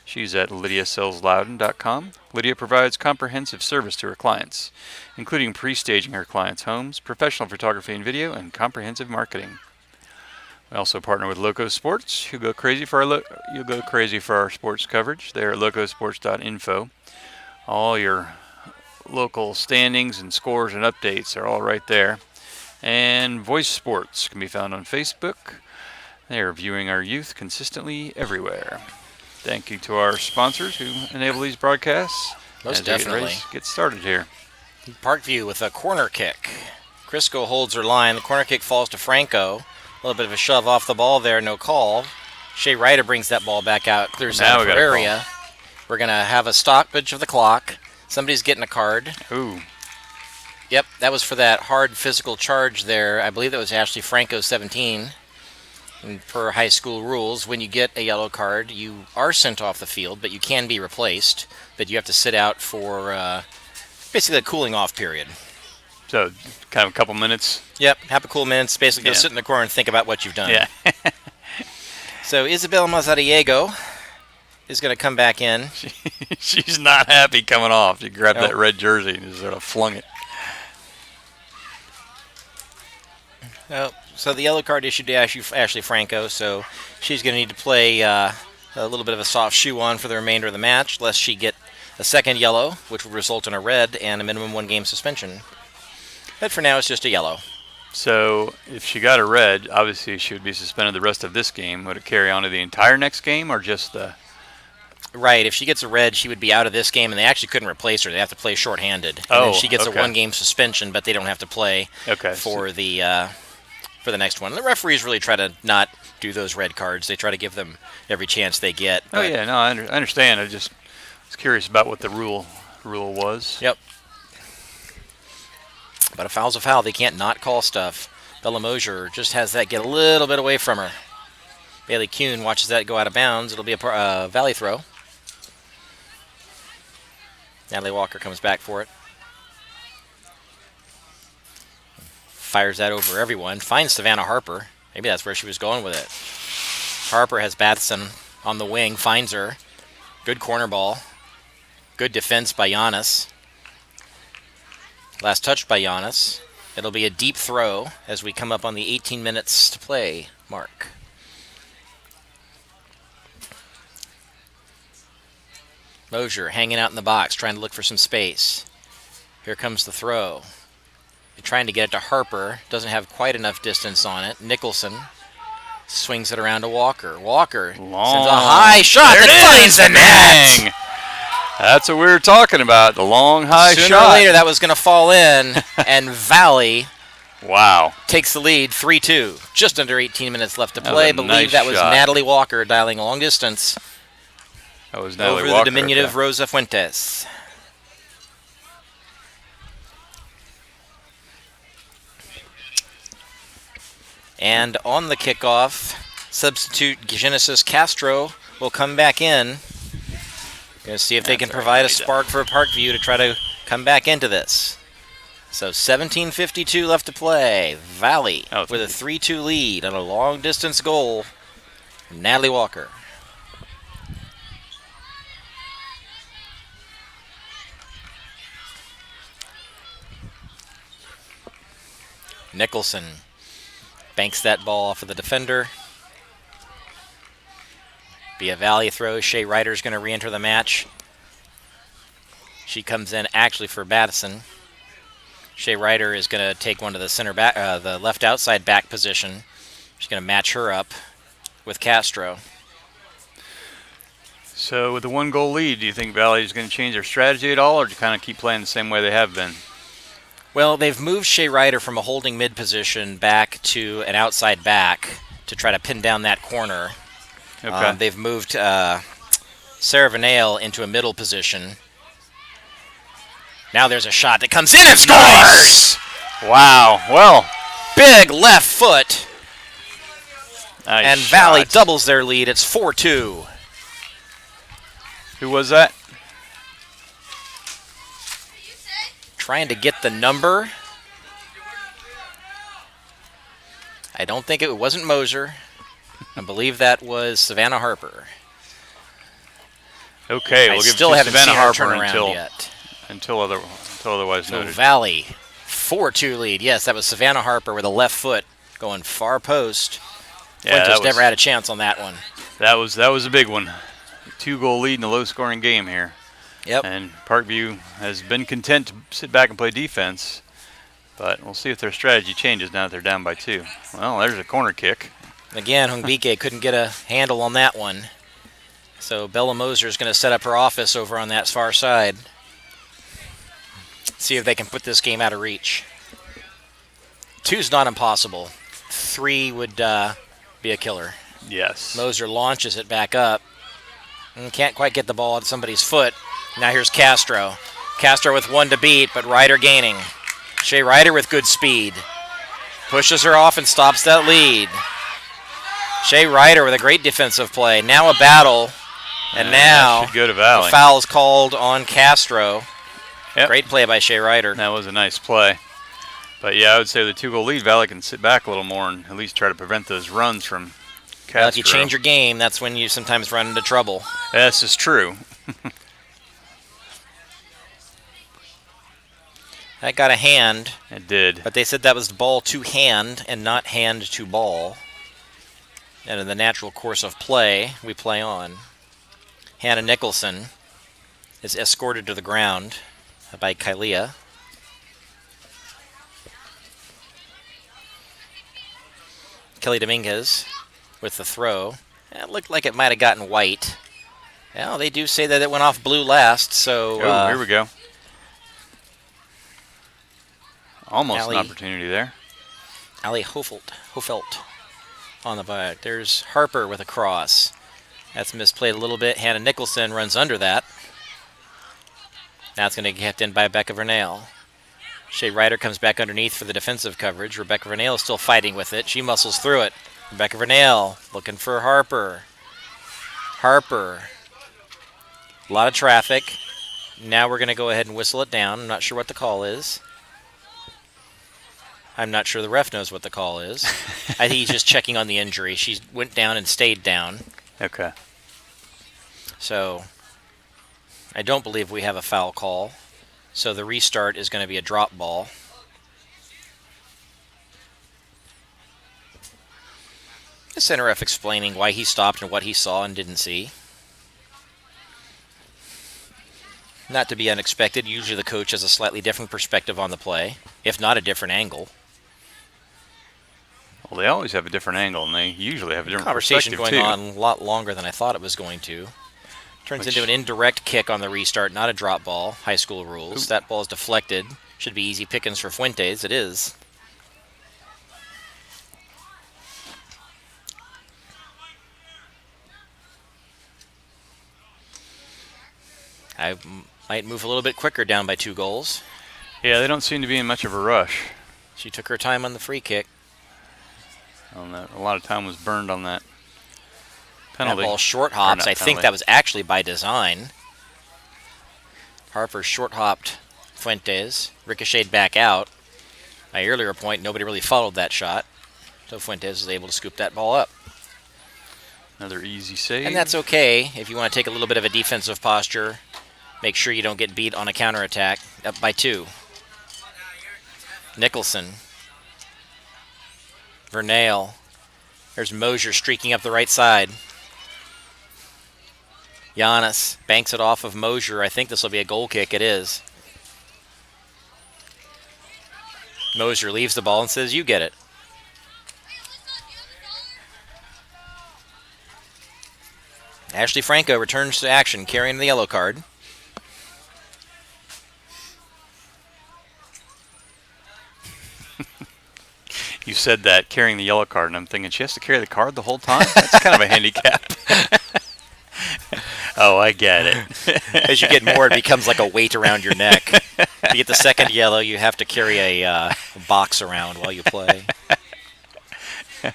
She's at LydiaSellsLoudoun.com. Lydia provides comprehensive service to her clients, including pre-staging her clients' homes, professional photography and video, and comprehensive marketing. We also partner with Loco Sports. You'll go crazy for our sports coverage. They're at locosports.info. All your local standings and scores and updates are all right there. And Voice Sports can be found on Facebook. They are viewing our youth consistently everywhere. Thank you to our sponsors who enable these broadcasts. Most definitely. Get started here. Parkview with a corner kick. Crisco holds her line. The corner kick falls to Franco. A little bit of a shove off the ball there, no call. Shea Ryder brings that ball back out, clears out of her area. We're going to have a stoppage of the clock. Somebody's getting a card. Ooh. Yep, that was for that hard physical charge there. I believe that was Ashley Franco, 17. And per high school rules, when you get a yellow card, you are sent off the field, but you can be replaced. But you have to sit out for basically a cooling off period. So, kind of a couple minutes. Yep, have a cool minutes. Basically, go Yeah. sit in the corner and think about what you've done. Yeah. So Isabel Mazariego is going to come back in. She's not happy coming off. She grabbed Nope. that red jersey and just sort of flung it. Oh, so the yellow card issued to Ashley Franco, so she's going to need to play a little bit of a soft shoe on for the remainder of the match, lest she get a second yellow, which would result in a red and a minimum 1-game suspension. But for now, it's just a yellow. So, if she got a red, obviously she would be suspended the rest of this game. Would it carry on to the entire next game, or just the... Right, if she gets a red, she would be out of this game, and they actually couldn't replace her. They have to play shorthanded. And then she gets okay. a 1-game suspension, but they don't have to play for the next one. The referees really try to not do those red cards. They try to give them every chance they get. Oh, yeah, no, I understand. I just was curious about what the rule was. Yep. But a foul's a foul. They can't not call stuff. Bella Mosier just has that get a little bit away from her. Bailey Kuhn watches that go out of bounds. It'll be a Valley throw. Natalie Walker comes back for it. Fires that over everyone. Finds Savannah Harper. Maybe that's where she was going with it. Harper has Batson on the wing. Finds her. Good corner ball. Good defense by Giannis. Last touch by Giannis. It'll be a deep throw as we come up on the 18 minutes to play mark. Mosier hanging out in the box, trying to look for some space. Here comes the throw. They're trying to get it to Harper. Doesn't have quite enough distance on it. Nicholson swings it around to Walker. Walker sends a high shot that finds the net. That's what we were talking about, the long, high shot. Sooner or later, that was going to fall in, and Valley takes the lead 3-2. Just under 18 minutes left to play. I believe that was Natalie Walker dialing long distance. That was Natalie over Walker, the diminutive Rosa Fuentes. And on the kickoff, substitute Genesis Castro will come back in. Going to see if they can provide a spark for Parkview to try to come back into this. So 17:52 left to play. Valley with a 3-2 lead on a long-distance goal. Natalie Walker. Nicholson banks that ball off of the defender. Be a Valley throw. Shea Ryder's going to re-enter the match. She comes in actually for Battison. Shea Ryder is going to take one to the center back, the left outside back position. She's going to match her up with Castro. So with the 1-goal lead, do you think Valley is going to change their strategy at all, or do you kind of keep playing the same way they have been? Well, they've moved Shea Ryder from a holding mid position back to an outside back to try to pin down that corner. Okay. They've moved Sarah Vanale into a middle position. Now there's a shot that comes in and scores! Nice. Wow. Well, big left foot. Nice and shot. Valley doubles their lead. It's 4-2. Who was that? Trying to get the number. I don't think it wasn't Moser. I believe that was Savannah Harper. Okay, we'll give still it to haven't Savannah seen her Harper turn around yet. until otherwise So noted. Valley, 4-2 lead. Yes, that was Savannah Harper with a left foot going far post. Yeah, Fuentes never had a chance on that one. That was a big one. 2-goal lead in a low-scoring game here. Yep. And Parkview has been content to sit back and play defense, but we'll see if their strategy changes now that they're down by 2. Well, there's a corner kick. Again, Hungbike couldn't get a handle on that one. So Bella Moser is going to set up her office over on that far side. See if they can put this game out of reach. 2's not impossible. 3 would be a killer. Yes. Moser launches it back up. And can't quite get the ball at somebody's foot. Now here's Castro. Castro with one to beat, but Ryder gaining. Shea Ryder with good speed. Pushes her off and stops that lead. Shea Ryder with a great defensive play. Now a battle. And now should go to Valley. the foul's called on Castro. Yep. Great play by Shea Ryder. That was a nice play. But yeah, I would say the 2-goal lead, Valley can sit back a little more and at least try to prevent those runs from Castro. Well, if you change your game, that's when you sometimes run into trouble. This is true. That got a hand. It did. But they said that was ball to hand and not hand to ball. And in the natural course of play, we play on. Hannah Nicholson is escorted to the ground by Kylia. Kelly Dominguez with the throw. It looked like it might have gotten white. Well, they do say that it went off blue last, so... here we go. Almost Allie, an opportunity there. Ali Hofelt on the back. There's Harper with a cross. That's misplayed a little bit. Hannah Nicholson runs under that. Now it's going to get kept in by Rebecca Vernale. Shea Ryder comes back underneath for the defensive coverage. Rebecca Vernale is still fighting with it. She muscles through it. Rebecca Vernale looking for Harper. Harper. A lot of traffic. Now we're going to go ahead and whistle it down. I'm not sure what the call is. I'm not sure the ref knows what the call is. I think he's just checking on the injury. She went down and stayed down. Okay. So I don't believe we have a foul call. So the restart is going to be a drop ball. The center ref explaining why he stopped and what he saw and didn't see. Not to be unexpected. Usually the coach has a slightly different perspective on the play, if not a different angle. Well, they always have a different angle, and they usually have a different Conversation perspective, going too. on a lot longer than I thought it was going to. Turns into an indirect kick on the restart, not a drop ball. High school rules. Ooh. That ball is deflected. Should be easy pickings for Fuentes. It is. I might move a little bit quicker down by 2 goals. Yeah, they don't seem to be in much of a rush. She took her time on the free kick. A lot of time was burned on that penalty. That ball short hops. I think that was actually by design. Harper short hopped Fuentes, ricocheted back out. My earlier point, nobody really followed that shot, so Fuentes was able to scoop that ball up. Another easy save. And that's okay if you want to take a little bit of a defensive posture. Make sure you don't get beat on a counterattack. Up by 2. Nicholson. Vernale. There's Mosier streaking up the right side. Giannis banks it off of Mosier. I think this will be a goal kick. It is. Mosier leaves the ball and says, "You get it." Ashley Franco returns to action, carrying the yellow card. You said that, carrying the yellow card, and I'm thinking she has to carry the card the whole time? That's kind of a handicap. Oh, I get it. As you get more, it becomes like a weight around your neck. To get the second yellow, you have to carry a box around while you play. And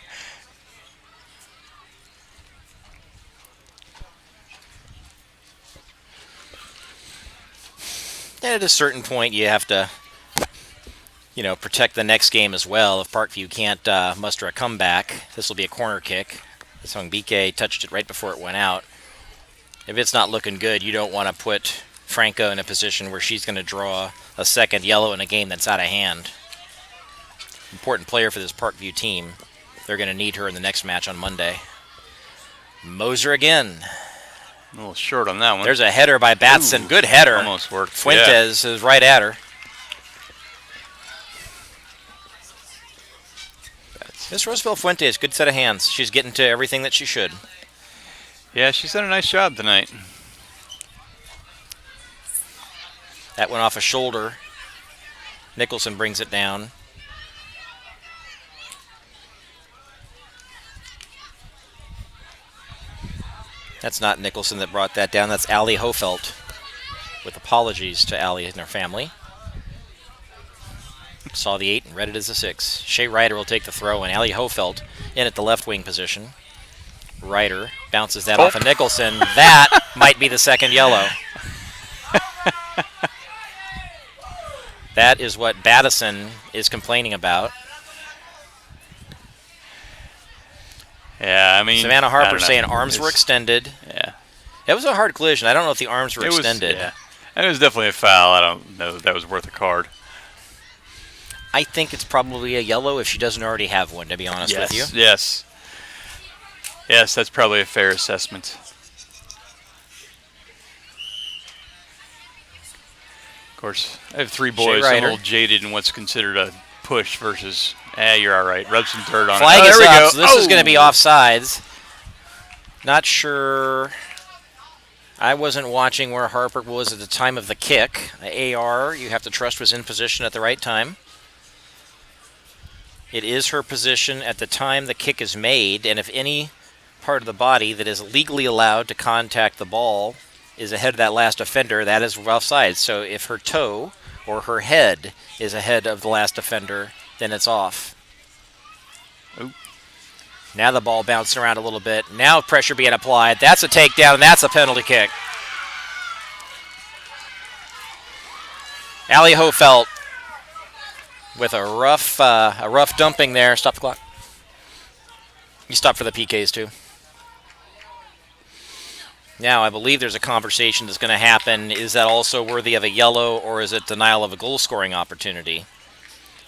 at a certain point, you have to, protect the next game as well. If Parkview can't muster a comeback, this will be a corner kick. Sung BK touched it right before it went out. If it's not looking good, you don't want to put Franco in a position where she's going to draw a second yellow in a game that's out of hand. Important player for this Parkview team. They're going to need her in the next match on Monday. Moser again. A little short on that one. There's a header by Batson. Ooh, good header. Almost worked. Fuentes is right at her. Miss Roosevelt Fuentes, good set of hands. She's getting to everything that she should. Yeah, she's done a nice job tonight. That went off a shoulder. Nicholson brings it down. That's not Nicholson that brought that down. That's Ali Hofelt. with apologies to Allie and her family. Saw the 8 and read it as a 6. Shea Ryder will take the throw, and Allie Hofelt in at the left wing position. Ryder bounces that off of Nicholson. That might be the second yellow. That is what Battison is complaining about. Yeah, I mean, Savannah I Harper don't know. saying arms were extended. Yeah. It was a hard collision. I don't know if the arms were It was, extended. yeah. And it was definitely a foul. I don't know that was worth a card. I think it's probably a yellow if she doesn't already have one, to be honest with you. Yes. Yes, that's probably a fair assessment. Of course, I have 3 boys. I'm a little jaded in what's considered a push versus, you're all right. Rub some dirt on Flag it. is There we up, go. so this is going to be offsides. Not sure. I wasn't watching where Harper was at the time of the kick. The AR, you have to trust, was in position at the right time. It is her position at the time the kick is made, and if any part of the body that is legally allowed to contact the ball is ahead of that last offender, that is offside. So if her toe or her head is ahead of the last offender, then it's off. Oop. Now the ball bouncing around a little bit. Now pressure being applied. That's a takedown, and that's a penalty kick. Allie Hofelt with a rough dumping there. Stop the clock. You stop for the PKs too. Now I believe there's a conversation that's going to happen. Is that also worthy of a yellow, or is it denial of a goal scoring opportunity?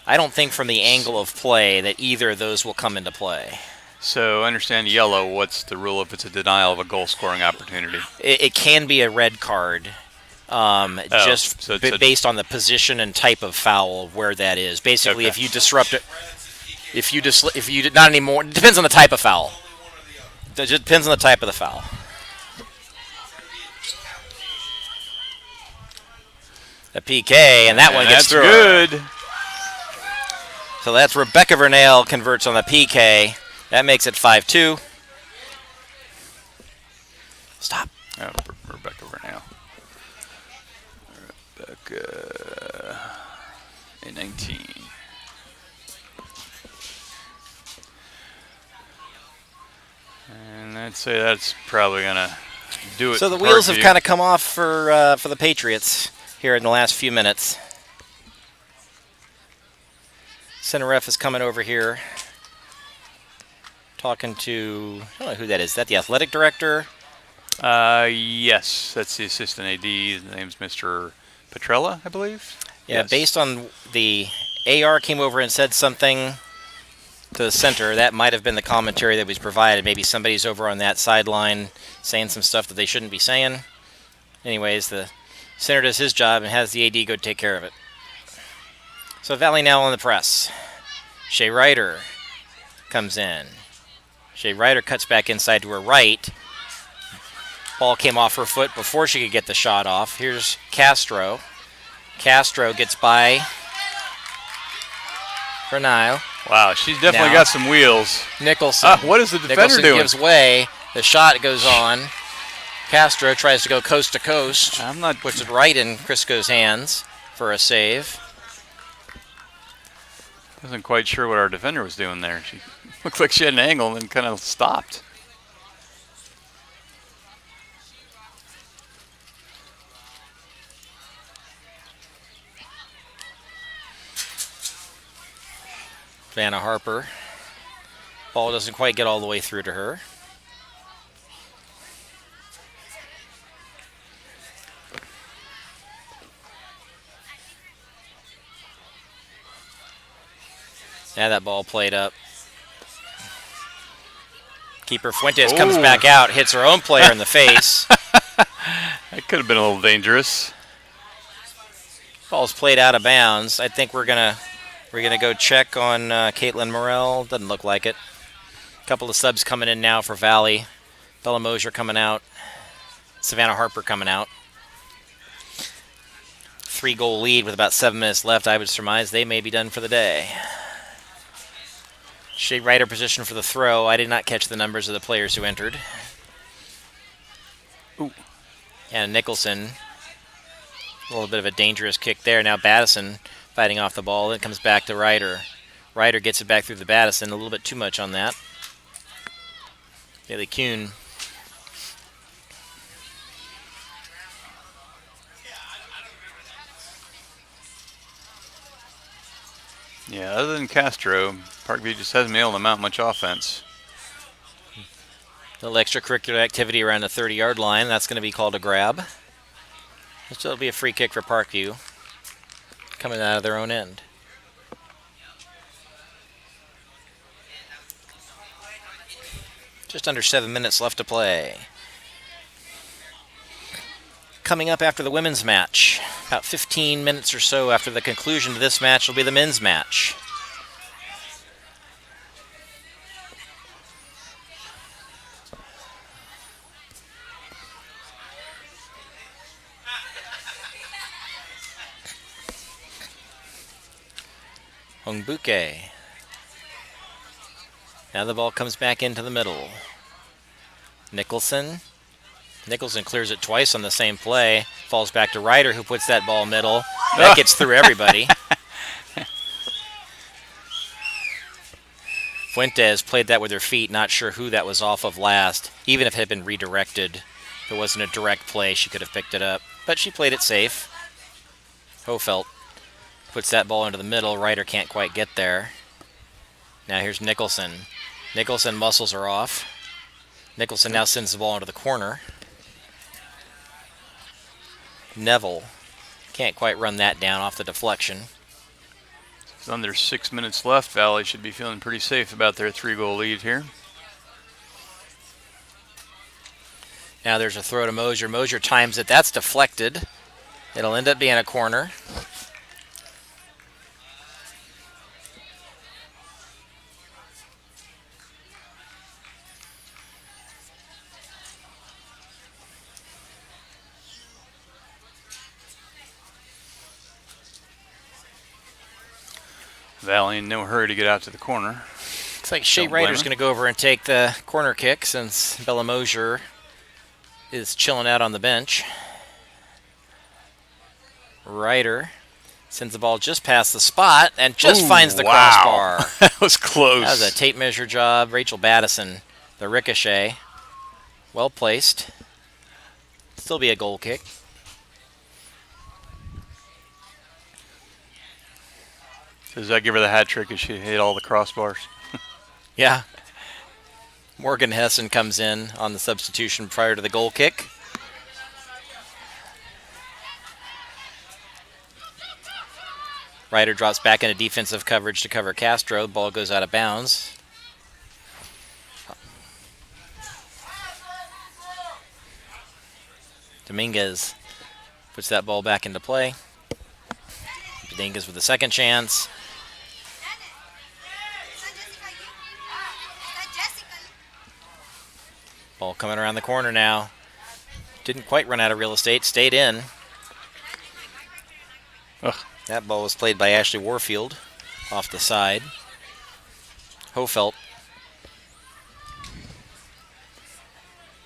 I don't think from the angle of play that either of those will come into play. So, understand yellow. What's the rule if it's a denial of a goal scoring opportunity? It can be a red card. Based on the position and type of foul where that is. Basically, Okay. if you disrupt it, not anymore. It depends on the type of foul. It just depends on the type of the foul. The PK, and that one gets through. That's good. So that's Rebecca Vernale converts on the PK. That makes it 5-2. Stop. Oh, Rebecca Vernale. Rebecca. In 19. And I'd say that's probably going to do it. So the wheels have kind of come off for the Patriots here in the last few minutes. Center ref is coming over here, talking to, I don't know who that is. Is that the athletic director? Yes, that's the assistant AD. His name's Mr. Petrella, I believe. Yeah, Yes. based on the AR came over and said something to the center. That might have been the commentary that was provided. Maybe somebody's over on that sideline saying some stuff that they shouldn't be saying. Anyways, the center does his job and has the AD go take care of it. So Valley now on the press. Shea Ryder comes in. Shea Ryder cuts back inside to her right. Ball came off her foot before she could get the shot off. Here's Castro. Castro gets by Vernile. Wow, she's definitely Now, got some wheels. Nicholson. What is the defender Nicholson doing? gives way. The shot goes on. Castro tries to go coast to coast. I'm not. Puts it right in Crisco's hands for a save. Wasn't quite sure what our defender was doing there. She looked like she had an angle and then kind of stopped. Vanna Harper. Ball doesn't quite get all the way through to her. Now that ball played up. Keeper Fuentes comes back out, hits her own player in the face. That could have been a little dangerous. Ball's played out of bounds. I think we're gonna go check on Caitlin Morrell. Doesn't look like it. A couple of subs coming in now for Valley. Bella Mosier coming out. Savannah Harper coming out. 3-goal lead with about 7 minutes left. I would surmise they may be done for the day. Shea Ryder position for the throw. I did not catch the numbers of the players who entered. Ooh. And Nicholson A little bit of a dangerous kick there. Now Battison fighting off the ball. It comes back to Ryder. Ryder gets it back through the Battison. A little bit too much on that. Bailey Kuhn. Yeah, other than Castro, Parkview just hasn't been able to mount much offense. A little extracurricular activity around the 30-yard line. That's going to be called a grab. So it'll be a free kick for Parkview coming out of their own end. Just under 7 minutes left to play. Coming up after the women's match, about 15 minutes or so after the conclusion of this match will be the men's match. Hongbuke. Now the ball comes back into the middle. Nicholson clears it twice on the same play. Falls back to Ryder, who puts that ball middle. That gets through everybody. Fuentes played that with her feet. Not sure who that was off of last. Even if it had been redirected, if it wasn't a direct play, she could have picked it up. But she played it safe. Hofelt puts that ball into the middle. Ryder can't quite get there. Now here's Nicholson. Nicholson muscles her off. Nicholson now sends the ball into the corner. Neville can't quite run that down off the deflection. It's under 6 minutes left. Valley should be feeling pretty safe about their 3-goal lead here. Now there's a throw to Mosier. Mosier times it. That's deflected. It'll end up being a corner. Valley in no hurry to get out to the corner. Looks like Shea Ryder's going to go over and take the corner kick since Bella Mosier is chilling out on the bench. Ryder sends the ball just past the spot and just finds the crossbar. That was close. That was a tape measure job. Rachel Battison, the ricochet. Well placed. Still be a goal kick. Does that give her the hat trick as she hit all the crossbars? Yeah. Morgan Hessen comes in on the substitution prior to the goal kick. Ryder drops back into defensive coverage to cover Castro. The ball goes out of bounds. Dominguez puts that ball back into play. Dominguez with the second chance. Ball coming around the corner now. Didn't quite run out of real estate. Stayed in. Ugh. That ball was played by Ashley Warfield off the side. Hofelt.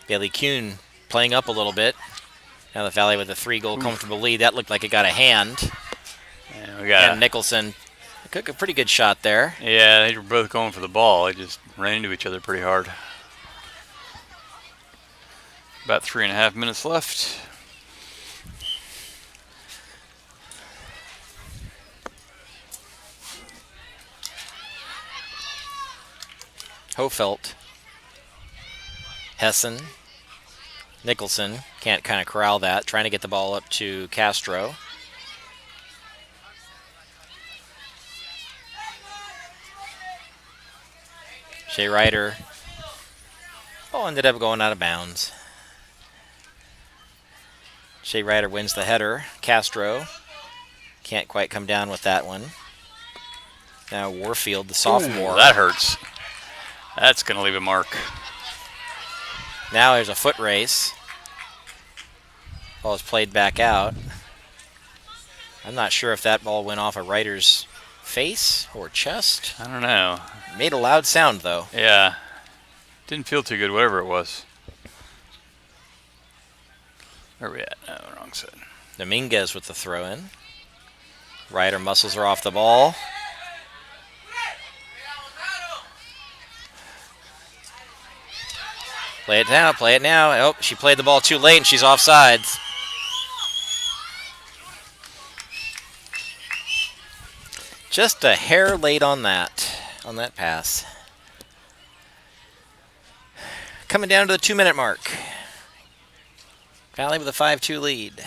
Bailey Kuhn playing up a little bit. Now the Valley with a 3-goal comfortable lead. That looked like it got a hand. And we got Nicholson took a pretty good shot there. Yeah, they were both going for the ball. They just ran into each other pretty hard. About 3.5 minutes left. Hofelt. Hessen. Nicholson can't kind of corral that. Trying to get the ball up to Castro. Shea Ryder. Ball ended up going out of bounds. Shea Ryder wins the header. Castro can't quite come down with that one. Now Warfield, the sophomore. Ooh, that hurts. That's going to leave a mark. Now there's a foot race. Ball is played back out. I'm not sure if that ball went off a Ryder's face or chest. I don't know. Made a loud sound, though. Yeah. Didn't feel too good, whatever it was. Where are we at? No, wrong side. Dominguez with the throw in. Ryder muscles her off the ball. Play it now, play it now. Oh, she played the ball too late and she's offsides. Just a hair late on that pass. Coming down to the 2-minute mark. Valley with a 5-2 lead.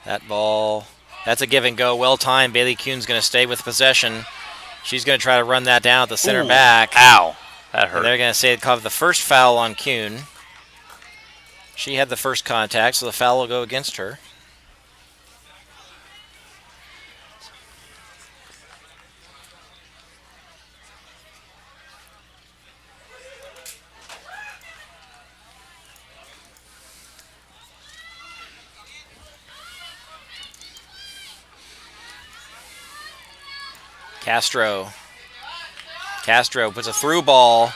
That ball, that's a give and go. Well timed. Bailey Kuhn's going to stay with possession. She's going to try to run that down at the center back. Ow. That hurt. And they're going to say they called the first foul on Kuhn. She had the first contact, so the foul will go against her. Castro puts a through ball.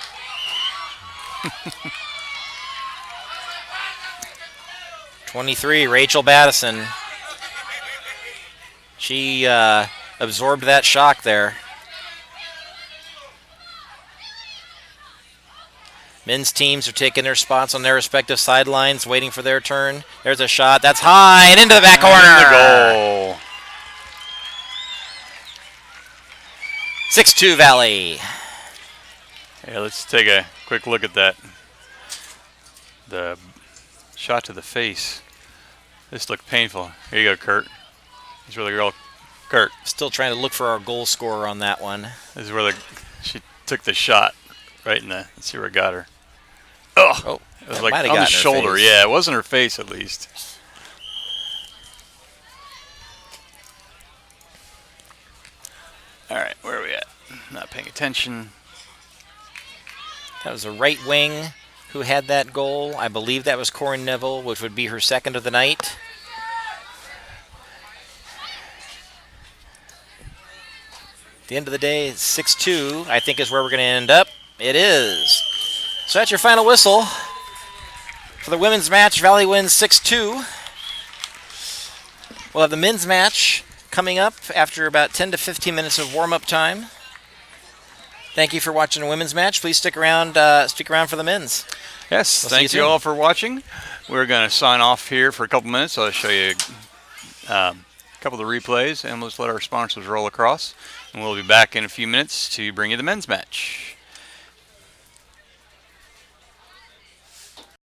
#23, Rachel Battison. She absorbed that shock there. Men's teams are taking their spots on their respective sidelines, waiting for their turn. There's a shot. That's high and into the back corner. The goal. 6-2 Valley. Yeah, let's take a quick look at that. The shot to the face. This looked painful. Here you go, Kurt. This is where the girl, Kurt. Still trying to look for our goal scorer on that one. This is where she took the shot right in the. Let's see where it got her. Oh, it was like on the shoulder. Yeah, it wasn't her face at least. All right, where are we at? Not paying attention. That was a right wing who had that goal. I believe that was Corin Neville, which would be her second of the night. At the end of the day, 6-2, I think, is where we're going to end up. It is. So that's your final whistle. For the women's match, Valley wins 6-2. We'll have the men's match coming up after about 10 to 15 minutes of warm-up time. Thank you for watching the women's match. Please stick around for the men's. Yes, We'll thank you all for watching. We're going to sign off here for a couple minutes. I'll show you a couple of the replays, and let's let our sponsors roll across. And we'll be back in a few minutes to bring you the men's match.